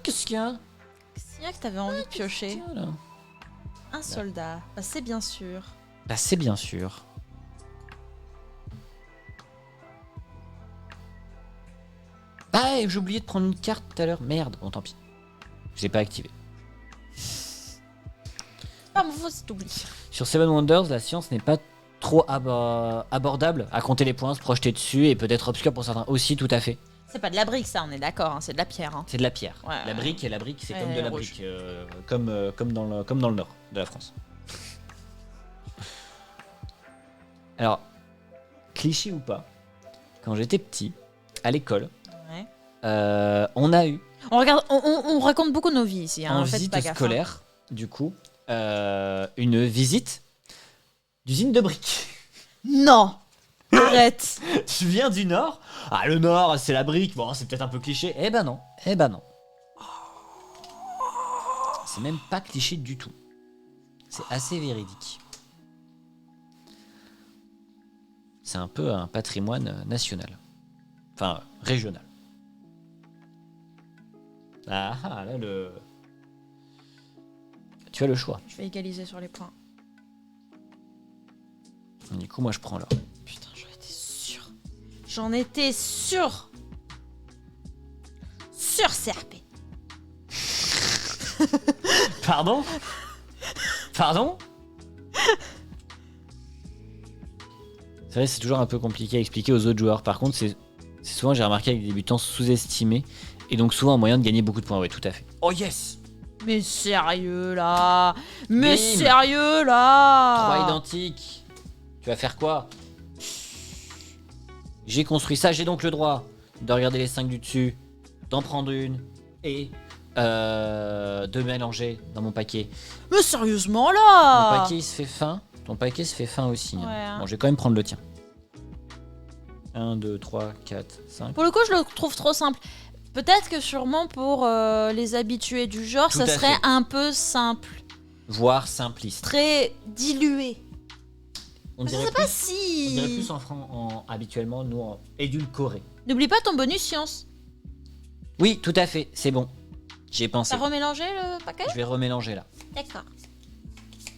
Qu'est-ce qu'il y a? Qu'est-ce qu'il y a que t'avais envie de piocher? Qu'est-ce qu'il y a, là? Un soldat. Bah, c'est bien sûr. Bah, c'est bien sûr. Ah, et j'ai oublié de prendre une carte tout à l'heure. Merde, bon, tant pis. Je l'ai pas activé. Ah, mon faux, c'est oublié. Sur Seven Wonders, la science n'est pas trop abordable à compter les points, se projeter dessus et peut-être obscure pour certains aussi, tout à fait. C'est pas de la brique, ça, on est d'accord, hein, c'est de la pierre. Hein. C'est de la pierre. Ouais, la brique, c'est comme de la rouge. brique, comme dans le nord de la France. Alors, cliché ou pas, quand j'étais petit, à l'école, Ouais. on a eu On raconte beaucoup nos vies ici. Hein, en faites visite pas gaffe, scolaire, du coup, une visite d'usine de briques. Non. Arrête. Tu viens du Nord? Ah, le Nord, c'est la brique. Bon, c'est peut-être un peu cliché. Eh ben non. Eh ben non. C'est même pas cliché du tout. C'est assez véridique. C'est un peu un patrimoine national. Enfin, régional. Ah, là, tu as le choix. Je vais égaliser sur les points. Du coup, moi, je prends là. Putain, j'en étais sûre. J'en étais sûre. Sur CRP. Pardon? Pardon? C'est vrai, c'est toujours un peu compliqué à expliquer aux autres joueurs. Par contre, c'est souvent, j'ai remarqué, avec des débutants sous-estimés. Et donc, souvent, un moyen de gagner beaucoup de points. Oui, tout à fait. Oh yes! Mais sérieux là. Mais Bim. sérieux là. 3 identiques. Tu vas faire quoi? J'ai construit ça, j'ai donc le droit de regarder les 5 du dessus, d'en prendre une et de mélanger dans mon paquet. Mais sérieusement Mon là. paquet il se fait fin, ton paquet se fait fin aussi. Hein. Ouais. Bon, je vais quand même prendre le tien. 1, 2, 3, 4, 5. Pour le coup, je le trouve trop simple. Peut-être que sûrement pour les habitués du genre, Tout ça à serait fait. un peu simple. Voire simpliste. Très dilué. On Je dirait sais pas plus, on dirait si. plus habituellement, nous, en édulcoré. N'oublie pas ton bonus science. Oui, tout à fait, c'est bon. J'ai pensé. T'as remélangé le paquet? Je vais remélanger là. D'accord.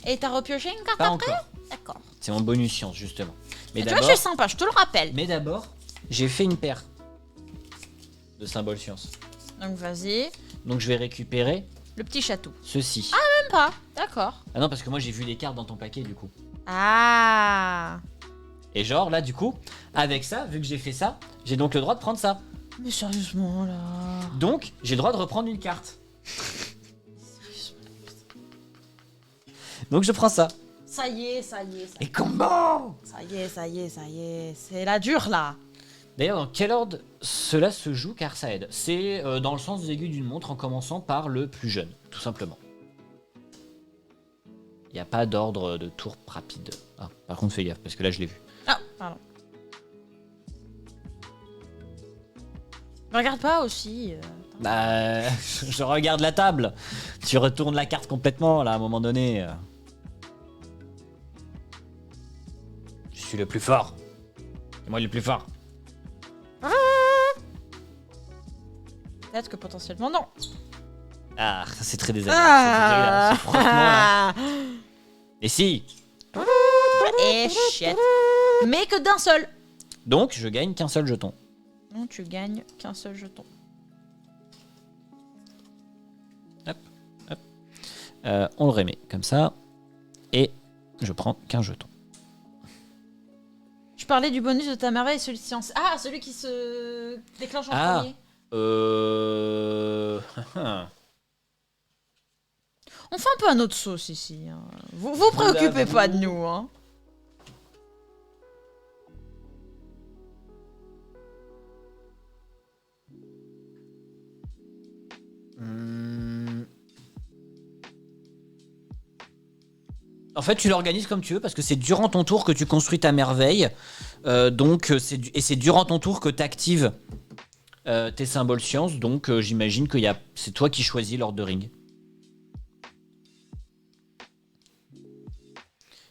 Et t'as repioché une carte Pas après? encore. D'accord. C'est mon bonus science, justement. Mais Tu vois, je suis sympa, je te le rappelle. Mais d'abord, j'ai fait une paire de symboles science. Donc vas-y. Donc je vais récupérer Le petit château. ceci. Même pas. D'accord. Ah non, parce que moi j'ai vu les cartes dans ton paquet du coup. Ah. Et genre là, du coup, avec ça, vu que j'ai fait ça, j'ai donc le droit de prendre ça. Mais sérieusement là. Donc, j'ai le droit de reprendre une carte. Donc je prends ça. Ça y est, ça y est. Et combo! Ça y est, ça y est, ça y est. C'est la dure là. D'ailleurs, dans quel ordre cela se joue, car ça aide? C'est dans le sens des aiguilles d'une montre, en commençant par le plus jeune, tout simplement. Il n'y a pas d'ordre de tour rapide. Ah, par contre, fais gaffe, parce que là, je l'ai vu. Ah, pardon. Regarde pas aussi. Bah, je regarde la table. Tu retournes la carte complètement, là, à un moment donné. Je suis le plus fort. C'est moi le plus fort. Peut-être que potentiellement non. Ah, ça c'est très désagréable. C'est désagréable, ce frottement, là. Et si. Et shit. Mais que d'un seul. Donc, je gagne qu'un seul jeton. Non, tu gagnes qu'un seul jeton. On le remet comme ça. Et je prends qu'un jeton. Je parlais du bonus de ta merveille, celui de science. Ah, celui qui se déclenche en premier. On fait un peu à notre sauce ici. Hein. Vous préoccupez pas de nous. Hein. En fait, tu l'organises comme tu veux parce que c'est durant ton tour que tu construis ta merveille. Donc, c'est durant ton tour que tu actives tes symboles science. Donc, j'imagine que c'est toi qui choisis l'ordre de ring.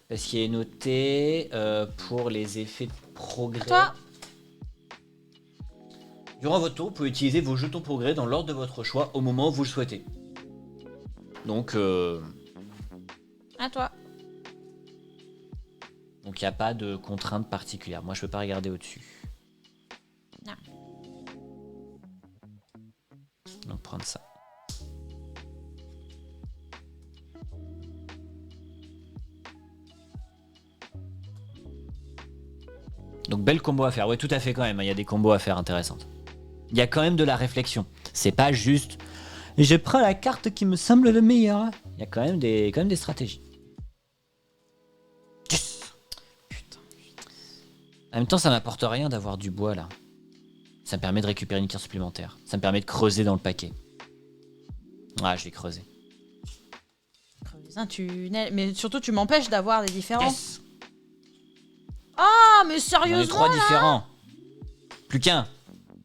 Parce qu'il est noté pour les effets de progrès. Toi. Durant votre tour, vous pouvez utiliser vos jetons progrès dans l'ordre de votre choix au moment où vous le souhaitez. Donc, À toi. Donc il n'y a pas de contrainte particulière. Moi je peux pas regarder au-dessus. Non. Donc prendre ça. Donc bel combo à faire. Oui, tout à fait quand même. Il y a des combos à faire intéressantes. Il y a quand même de la réflexion. C'est pas juste je prends la carte qui me semble le meilleur. Il y a quand même des stratégies. Yes. Putain. En même temps, ça m'apporte rien d'avoir du bois là. Ça me permet de récupérer une carte supplémentaire. Ça me permet de creuser dans le paquet. Ah, je vais creuser. Creuser un tunnel. Mais surtout, tu m'empêches d'avoir des différents. Yes. Ah, mais J'en ai sérieusement 3 différents. Plus qu'un.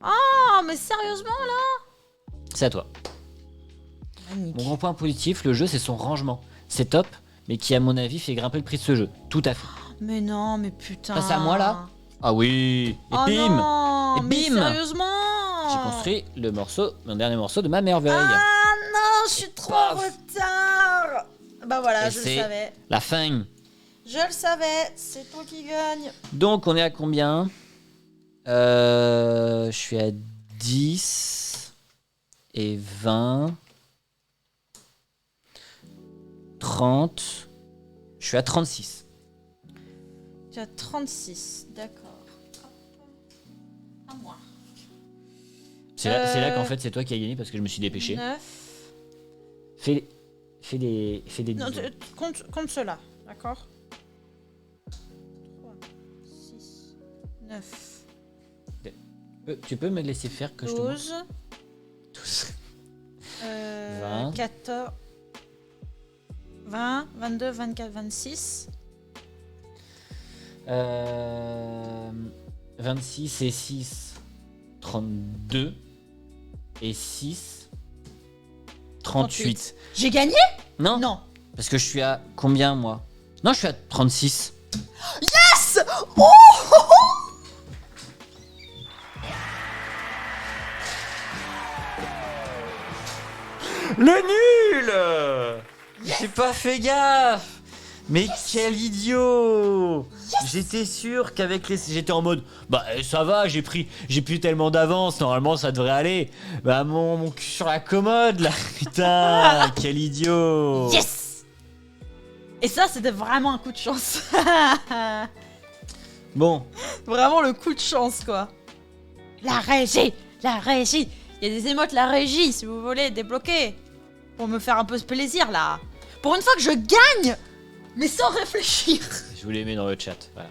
Ah, mais sérieusement là. C'est à toi. Magnifique. Mon grand point positif, le jeu, c'est son rangement. C'est top, mais qui, à mon avis, fait grimper le prix de ce jeu. Tout à fait. Mais non, mais putain. Face à moi, là. Ah oui. Et Oh bim. non, Et mais bim. sérieusement. J'ai construit mon dernier morceau de ma merveille. Ah non, je suis trop en Paf. retard. Bah voilà, Et je le c'est savais. la fin. Je le savais, c'est toi qui gagne. Donc, on est à combien Je suis à 10 et 20. 30. Je suis à 36. Tu as 36, d'accord. À moi. C'est là qu'en fait, c'est toi qui as gagné parce que je me suis dépêché. 9. Fais des Non, dizaines. compte cela, d'accord. 3, 6, 9, Tu peux me laisser faire que je te montre 12, tous. 20, 14, 20, 22, 24, 26. 26 et 6, 32. Et 6, 38. J'ai gagné? Non, Non. parce que je suis à combien, moi? Non, je suis à 36. Yes! Oh! Le nul! J'ai pas fait gaffe! Mais quel idiot! J'étais sûr qu'avec les... J'étais en mode... Bah ça va, j'ai plus tellement d'avance, normalement ça devrait aller. Bah mon cul sur la commode là, putain, quel idiot! Yes! Et ça, c'était vraiment un coup de chance. Bon, Vraiment le coup de chance, quoi. La régie! La régie! Il y a des émotes, la régie, si vous voulez, débloquer. Pour me faire un peu ce plaisir, là. Pour une fois que je gagne, mais sans réfléchir. je vous les mets dans le chat, voilà.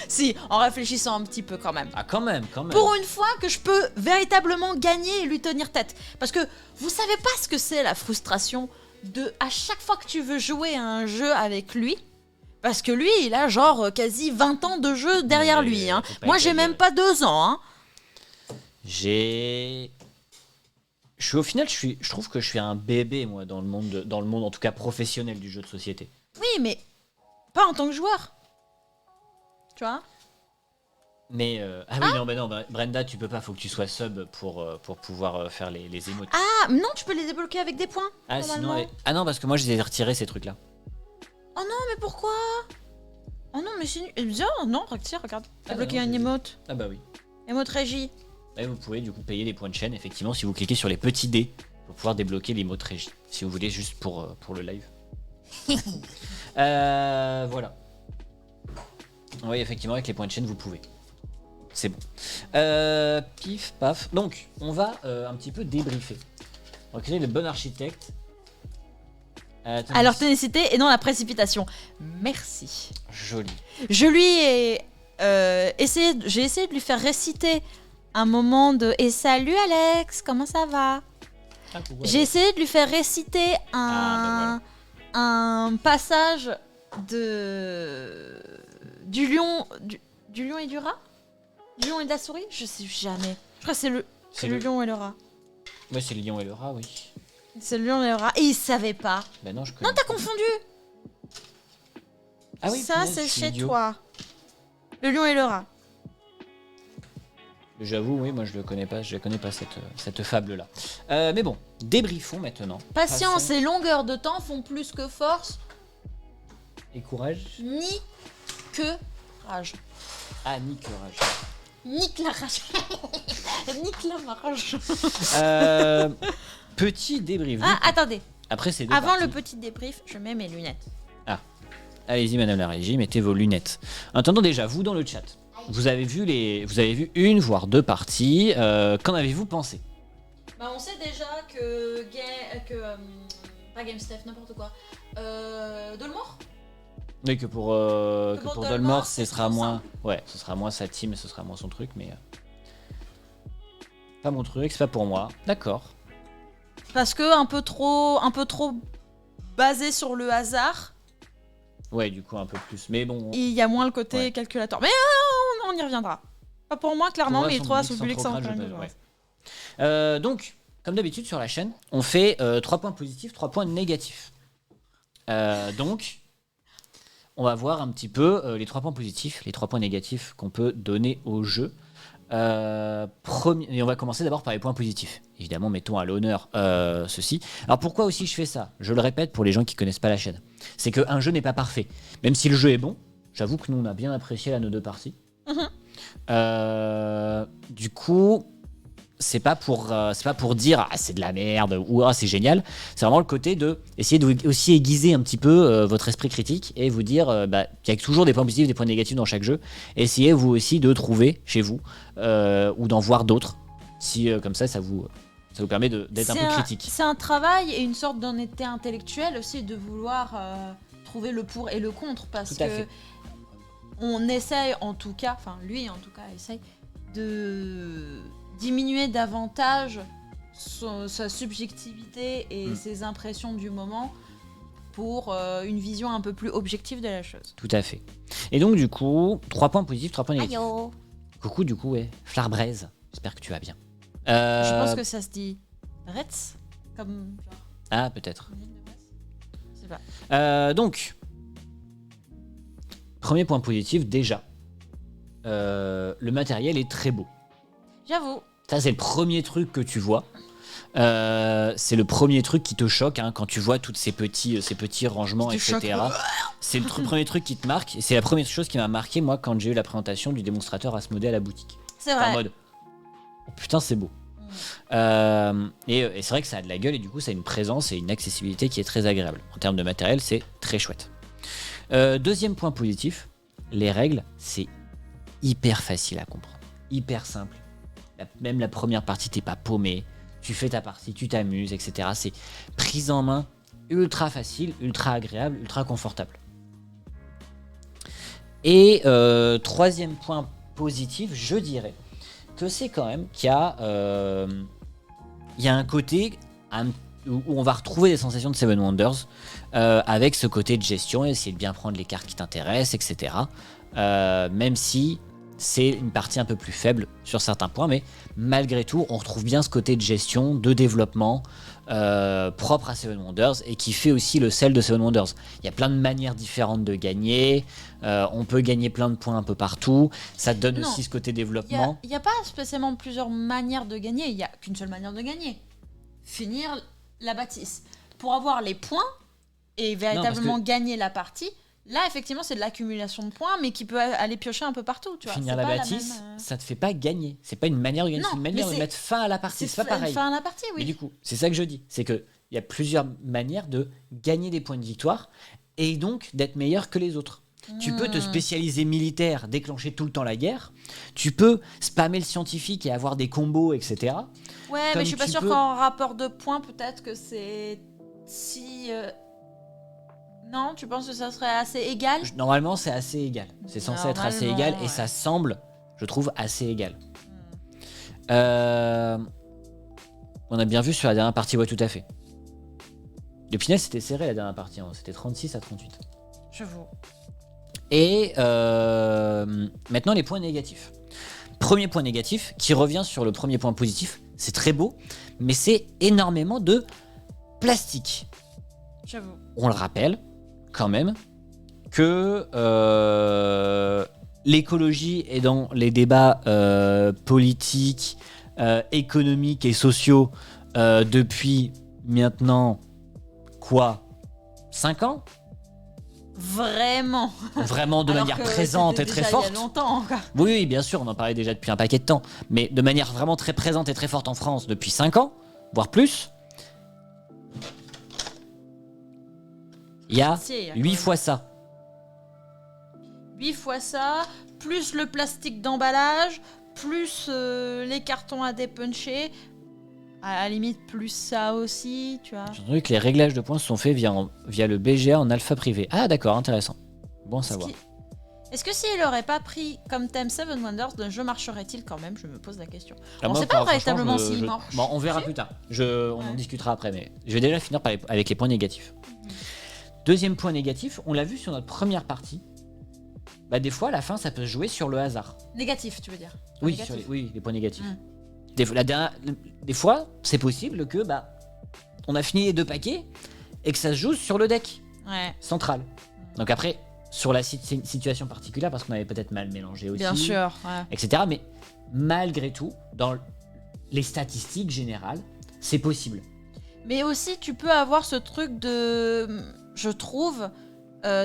Si, en réfléchissant un petit peu quand même. Ah quand même. Pour une fois que je peux véritablement gagner et lui tenir tête. Parce que vous savez pas ce que c'est la frustration de à chaque fois que tu veux jouer à un jeu avec lui. Parce que lui, il a genre quasi 20 ans de jeu derrière Mais lui. Hein. faut pas Moi, j'ai exagérer. même pas 2 ans. Hein. Au final, je trouve que je suis un bébé, moi, dans le monde, en tout cas professionnel du jeu de société. Oui, mais pas en tant que joueur. Tu vois? Mais oui, non, Brenda, tu peux pas, faut que tu sois sub pour pouvoir faire les émotes. Ah, non, tu peux les débloquer avec des points. Ah, sinon, normalement. ah non, parce que moi, je les ai retirés, ces trucs-là. Oh non, mais pourquoi? Oh non, mais c'est nul. Oh non, regarde. Débloquer non, un j'ai- emote. Ah bah oui. Emote régie. Et vous pouvez du coup payer des points de chaîne, effectivement, si vous cliquez sur les petits dés pour pouvoir débloquer les mots de régie, si vous voulez, juste pour le live. Voilà. Oui, effectivement, avec les points de chaîne, vous pouvez. C'est bon. Pif, paf. Donc, on va un petit peu débriefer. On va créer le bon architecte. Alors, ténacité et non la précipitation. Merci. Joli. Je lui ai j'ai essayé de lui faire réciter un moment de Et salut Alex, comment ça va? Ah, coucou, J'ai essayé de lui faire réciter Ah, un passage du lion et du rat. Du lion et de la souris. Je sais jamais. Je crois que c'est le lion et le rat. Ouais, c'est le lion et le rat, oui. C'est le lion et le rat. Et il savait pas. Bah non, je connais. Non, t'as confondu. Ah oui, ça, punaise, c'est je suis chez idiot. toi. Le lion et le rat. J'avoue, oui, moi je le connais pas, cette fable-là. Mais bon, débriefons maintenant. Patience Passons- et longueur de temps font plus que force, Et courage. ni que rage. Ah, ni courage. Nique la rage. Nique la rage. Petit débrief. Ah, attendez. Après, c'est deux Avant parties. le petit débrief, je mets mes lunettes. Allez-y, madame la régie, mettez vos lunettes. En attendant, déjà, vous dans le chat, vous avez vu une, voire deux parties. Qu'en avez-vous pensé? Bah, on sait déjà pas GameStep, n'importe quoi. Dolmore. Oui, que pour pour Dolmore, Dolmore, ce c'est sera trop moins. Ouais, ce sera moins sa team, ce sera moins son truc, mais. Pas mon truc, c'est pas pour moi. D'accord. Parce que un peu trop basé sur le hasard. Ouais, du coup, un peu plus. Mais bon. Il y a moins le côté Ouais. calculateur. Mais on y reviendra. Pas pour moi, clairement, Pour moi, mais son toi, public sur le sans public, trop ça craindre, en je fait peux- ouais. Donc, comme d'habitude sur la chaîne, on fait 3 points positifs, 3 points négatifs. Donc, on va voir un petit peu les 3 points positifs, les 3 points négatifs qu'on peut donner au jeu. Et on va commencer d'abord par les points positifs. Évidemment, mettons à l'honneur ceci. Alors pourquoi aussi je fais ça? Je le répète pour les gens qui connaissent pas la chaîne. C'est qu'un jeu n'est pas parfait. Même si le jeu est bon, j'avoue que nous on a bien apprécié nos 2 parties. Du coup, c'est pas pour dire ah, c'est de la merde ou ah, c'est génial. C'est vraiment le côté de essayer de aussi aiguiser un petit peu votre esprit critique et vous dire qu'il y a toujours des points positifs, des points négatifs dans chaque jeu. Essayez vous aussi de trouver chez vous ou d'en voir d'autres. Si comme ça vous permet d'être un peu critique. C'est un travail et une sorte d'honnêteté intellectuelle aussi de vouloir trouver le pour et le contre parce Tout à que fait. on essaye en tout cas, enfin lui en tout cas essaye de diminuer davantage sa subjectivité et ses impressions du moment pour une vision un peu plus objective de la chose. Tout à fait. Et donc du coup, 3 points positifs, 3 points négatifs. Ayo. Coucou du coup, ouais. Flarbraise, j'espère que tu vas bien. Je pense que ça se dit Retz comme genre. Ah, peut-être. une ligne de Brest. Je sais pas. Donc, premier point positif, déjà. Le matériel est très beau. J'avoue. Ça, c'est le premier truc que tu vois. C'est le premier truc qui te choque quand tu vois tous ces petits rangements, Qui te etc. C'est le premier truc qui te marque. Et c'est la première chose qui m'a marqué, moi, quand j'ai eu la présentation du démonstrateur Asmodée à la boutique. C'est En vrai. mode, oh, putain, c'est beau. Et c'est vrai que ça a de la gueule et du coup, ça a une présence et une accessibilité qui est très agréable. En termes de matériel, c'est très chouette. Deuxième point positif, les règles, c'est hyper facile à comprendre. Hyper simple. Même la première partie, t'es pas paumé. Tu fais ta partie, tu t'amuses, etc. C'est prise en main ultra facile, ultra agréable, ultra confortable. Et troisième point positif, je dirais que c'est quand même qu'il y a un côté où on va retrouver des sensations de Seven Wonders avec ce côté de gestion, essayer de bien prendre les cartes qui t'intéressent, etc. Même si c'est une partie un peu plus faible sur certains points, mais malgré tout, on retrouve bien ce côté de gestion, de développement propre à Seven Wonders et qui fait aussi le sel de Seven Wonders. Il y a plein de manières différentes de gagner, on peut gagner plein de points un peu partout, ça donne Non. aussi ce côté développement. Il n'y a pas spécialement plusieurs manières de gagner, il n'y a qu'une seule manière de gagner. Finir la bâtisse. Pour avoir les points et véritablement gagner la partie, là effectivement c'est de l'accumulation de points mais qui peut aller piocher un peu partout. Tu vois. Finir C'est la pas bâtisse, même, ça te fait pas gagner. C'est pas une manière de gagner, Non, c'est une mais manière de c'est- mettre fin à la partie. C'est pas pareil. fin à la partie, Mais oui. du coup, c'est ça que je dis. C'est qu'il y a plusieurs manières de gagner des points de victoire et donc d'être meilleur que les autres. Tu peux te spécialiser militaire, déclencher tout le temps la guerre. Tu peux spammer le scientifique et avoir des combos, etc. Ouais, Comme mais je suis pas tu sûre peux- qu'en rapport de points, peut-être que c'est si. Non, tu penses que ça serait assez égal? Normalement, c'est assez égal. C'est censé être assez Normalement, égal et ouais. ça semble, je trouve, assez égal. On a bien vu sur la dernière partie, ouais, tout à fait. Le final, c'était serré la dernière partie. Hein. C'était 36-38. J'avoue. Et maintenant, les points négatifs. Premier point négatif, qui revient sur le premier point positif. C'est très beau, mais c'est énormément de plastique. J'avoue. On le rappelle, quand même, que l'écologie est dans les débats politiques, économiques et sociaux depuis maintenant, 5 ans ? Vraiment. Vraiment de manière présente et très forte. Il y a longtemps, quoi. Oui, bien sûr, on en parlait déjà depuis un paquet de temps, mais de manière vraiment très présente et très forte en France depuis 5 ans, voire plus. Il y a 8 fois ça. 8 fois ça, plus le plastique d'emballage, plus les cartons à dépuncher. À la limite, plus ça aussi, tu vois. J'ai entendu que les réglages de points sont faits via le BGA en alpha privé. Ah d'accord, intéressant. Bon à savoir. Est-ce que s'il n'aurait pas pris comme thème Seven Wonders, le jeu marcherait-il quand même? Je me pose la question. On ne sait pas véritablement s'il marche. Bon, on verra plus tard. On en discutera après, mais je vais déjà finir avec les points négatifs. Deuxième point négatif, on l'a vu sur notre première partie. Bah, des fois, à la fin, ça peut se jouer sur le hasard. Négatif, tu veux dire? Oui, les points négatifs. Des fois, c'est possible que on a fini les 2 paquets et que ça se joue sur le deck central. Donc après, sur la situation particulière, parce qu'on avait peut-être mal mélangé aussi, bien sûr, etc. Mais malgré tout, dans les statistiques générales, c'est possible. Mais aussi, tu peux avoir ce truc de, je trouve,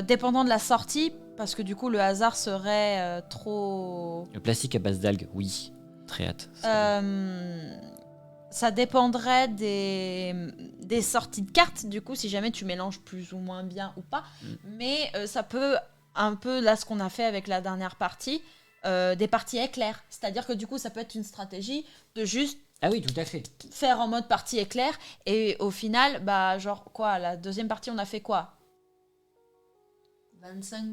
dépendant de la sortie, parce que du coup, le hasard serait trop... Le plastique à base d'algues, oui. Très hâte. Ça dépendrait des sorties de cartes, du coup, si jamais tu mélanges plus ou moins bien ou pas. Mais ça peut, un peu, là, ce qu'on a fait avec la dernière partie, des parties éclairs. C'est-à-dire que du coup, ça peut être une stratégie de juste... Ah oui, tout à fait. Faire en mode partie éclair. Et au final, genre quoi, la deuxième partie, on a fait quoi? 25...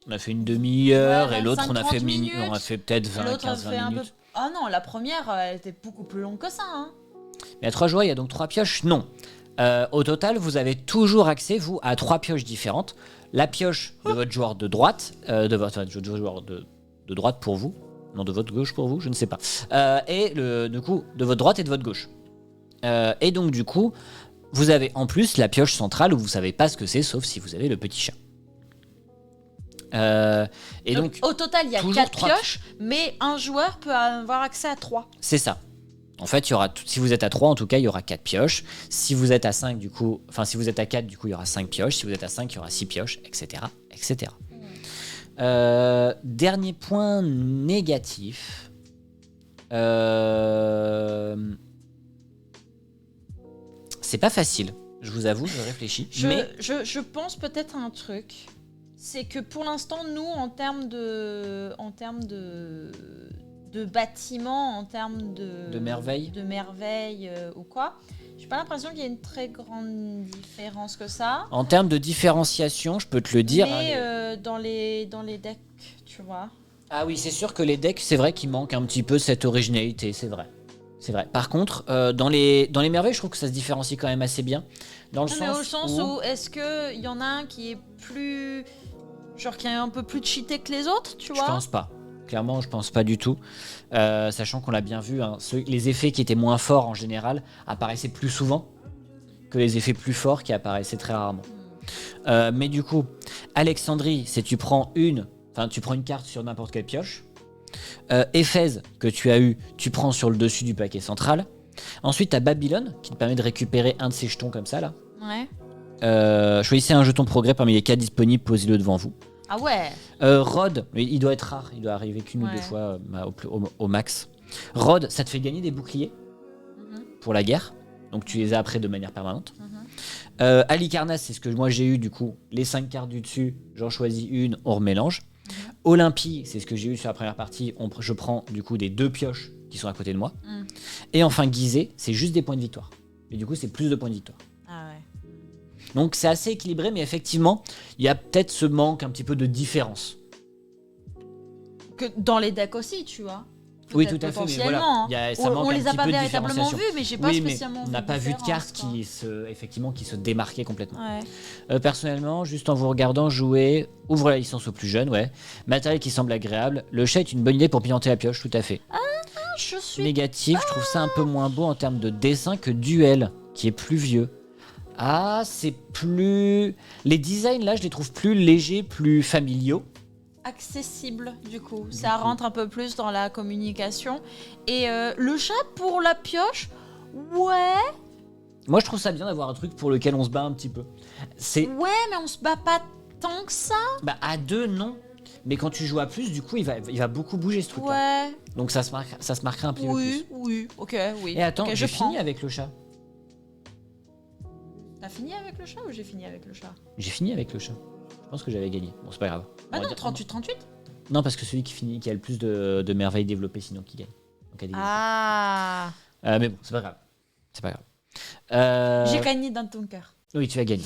On a fait une demi-heure et l'autre, on a fait peut-être 15-20 minutes. Ah non, la première, elle était beaucoup plus longue que ça. Hein. Mais à 3 joueurs, il y a donc 3 pioches? Non. Au total, vous avez toujours accès, vous, à 3 pioches différentes. La pioche de votre joueur de droite, de votre joueur de droite pour vous. Non, de votre gauche pour vous, je ne sais pas. Et du coup, de votre droite et de votre gauche. Et donc, du coup, vous avez en plus la pioche centrale où vous ne savez pas ce que c'est, sauf si vous avez le petit chat. Et donc, au total, il y a 4 pioches, mais un joueur peut avoir accès à 3. C'est ça. En fait, si vous êtes à 3, en tout cas, il y aura 4 pioches. Si vous êtes à 5, du coup, si vous êtes à 4, du coup, il y aura 5 pioches. Si vous êtes à 5, il y aura 6 pioches, etc. etc. Dernier point négatif. C'est pas facile, je vous avoue, je réfléchis. Je pense peut-être à un truc. C'est que pour l'instant, nous, en termes de bâtiments, en termes de merveilles ou quoi, j'ai pas l'impression qu'il y ait une très grande différence que ça. En termes de différenciation, je peux te le dire. Mais dans les decks, tu vois. Ah oui, c'est sûr que les decks, c'est vrai qu'il manque un petit peu cette originalité, c'est vrai. C'est vrai. Par contre, dans les merveilles, je trouve que ça se différencie quand même assez bien. Dans le sens où est-ce qu'il y en a un qui est plus... Genre qui est un peu plus cheaté que les autres, tu vois? Je pense pas. Clairement, je pense pas du tout. Sachant qu'on l'a bien vu, hein, les effets qui étaient moins forts en général apparaissaient plus souvent que les effets plus forts qui apparaissaient très rarement. Mais du coup, Alexandrie, c'est tu prends une carte sur n'importe quelle pioche. Éphèse, que tu as eu, tu prends sur le dessus du paquet central. Ensuite, tu as Babylone, qui te permet de récupérer un de ces jetons comme ça, là. Ouais. Choisissez un jeton progrès parmi les 4 disponibles, posez-le devant vous. Ah ouais. Rod, il doit être rare, il doit arriver qu'une ou 2 fois au max. Rod, ça te fait gagner des boucliers pour la guerre, donc tu les as après de manière permanente. Halicarnasse, c'est ce que moi j'ai eu, du coup, les 5 cartes du dessus, j'en choisis une, on remélange. Olympie, c'est ce que j'ai eu sur la première partie, je prends du coup des 2 pioches qui sont à côté de moi. Et enfin Gizeh, c'est juste des points de victoire. Et du coup, c'est plus de points de victoire. Ah ouais. Donc c'est assez équilibré, mais effectivement, il y a peut-être ce manque un petit peu de différence. Que dans les decks aussi, tu vois. Oui, peut-être tout à fait, mais potentiellement. voilà, ça on manque un les a petit pas peu de véritablement différenciation. vus, mais j'ai pas Oui, mais spécialement on n'a pas vu de différence, carte quoi. effectivement, qui se démarquait complètement. Ouais. Personnellement, juste en vous regardant jouer, ouvre la licence aux plus jeunes, ouais. Matériel qui semble agréable. Le chat est une bonne idée pour piloter la pioche, tout à fait. Je suis. Négatif, je trouve ça un peu moins beau en termes de dessin que Duel, qui est plus vieux. Ah, c'est plus... Les designs, là, je les trouve plus légers, plus familiaux. Accessible, du coup. Ça rentre un peu plus dans la communication. Et le chat pour la pioche, ouais. Moi, je trouve ça bien d'avoir un truc pour lequel on se bat un petit peu. Ouais, mais on se bat pas tant que ça. Bah, à deux, non. Mais quand tu joues à plus, du coup, il va beaucoup bouger ce truc-là. Ouais. Donc ça se marquera un petit peu plus. Oui, ok, oui. Et attends, Ok, j'ai prends. fini avec le chat. T'as fini avec le chat ou j'ai fini avec le chat? J'ai fini avec le chat. Je pense que j'avais gagné. Bon, c'est pas grave. Bah On va non, dire- 38-38. Non, parce que celui qui a le plus de merveilles développées, sinon qui gagne. Donc, à développer. Ah. Mais bon, c'est pas grave. C'est pas grave. J'ai gagné dans ton cœur. Oui, tu as gagné.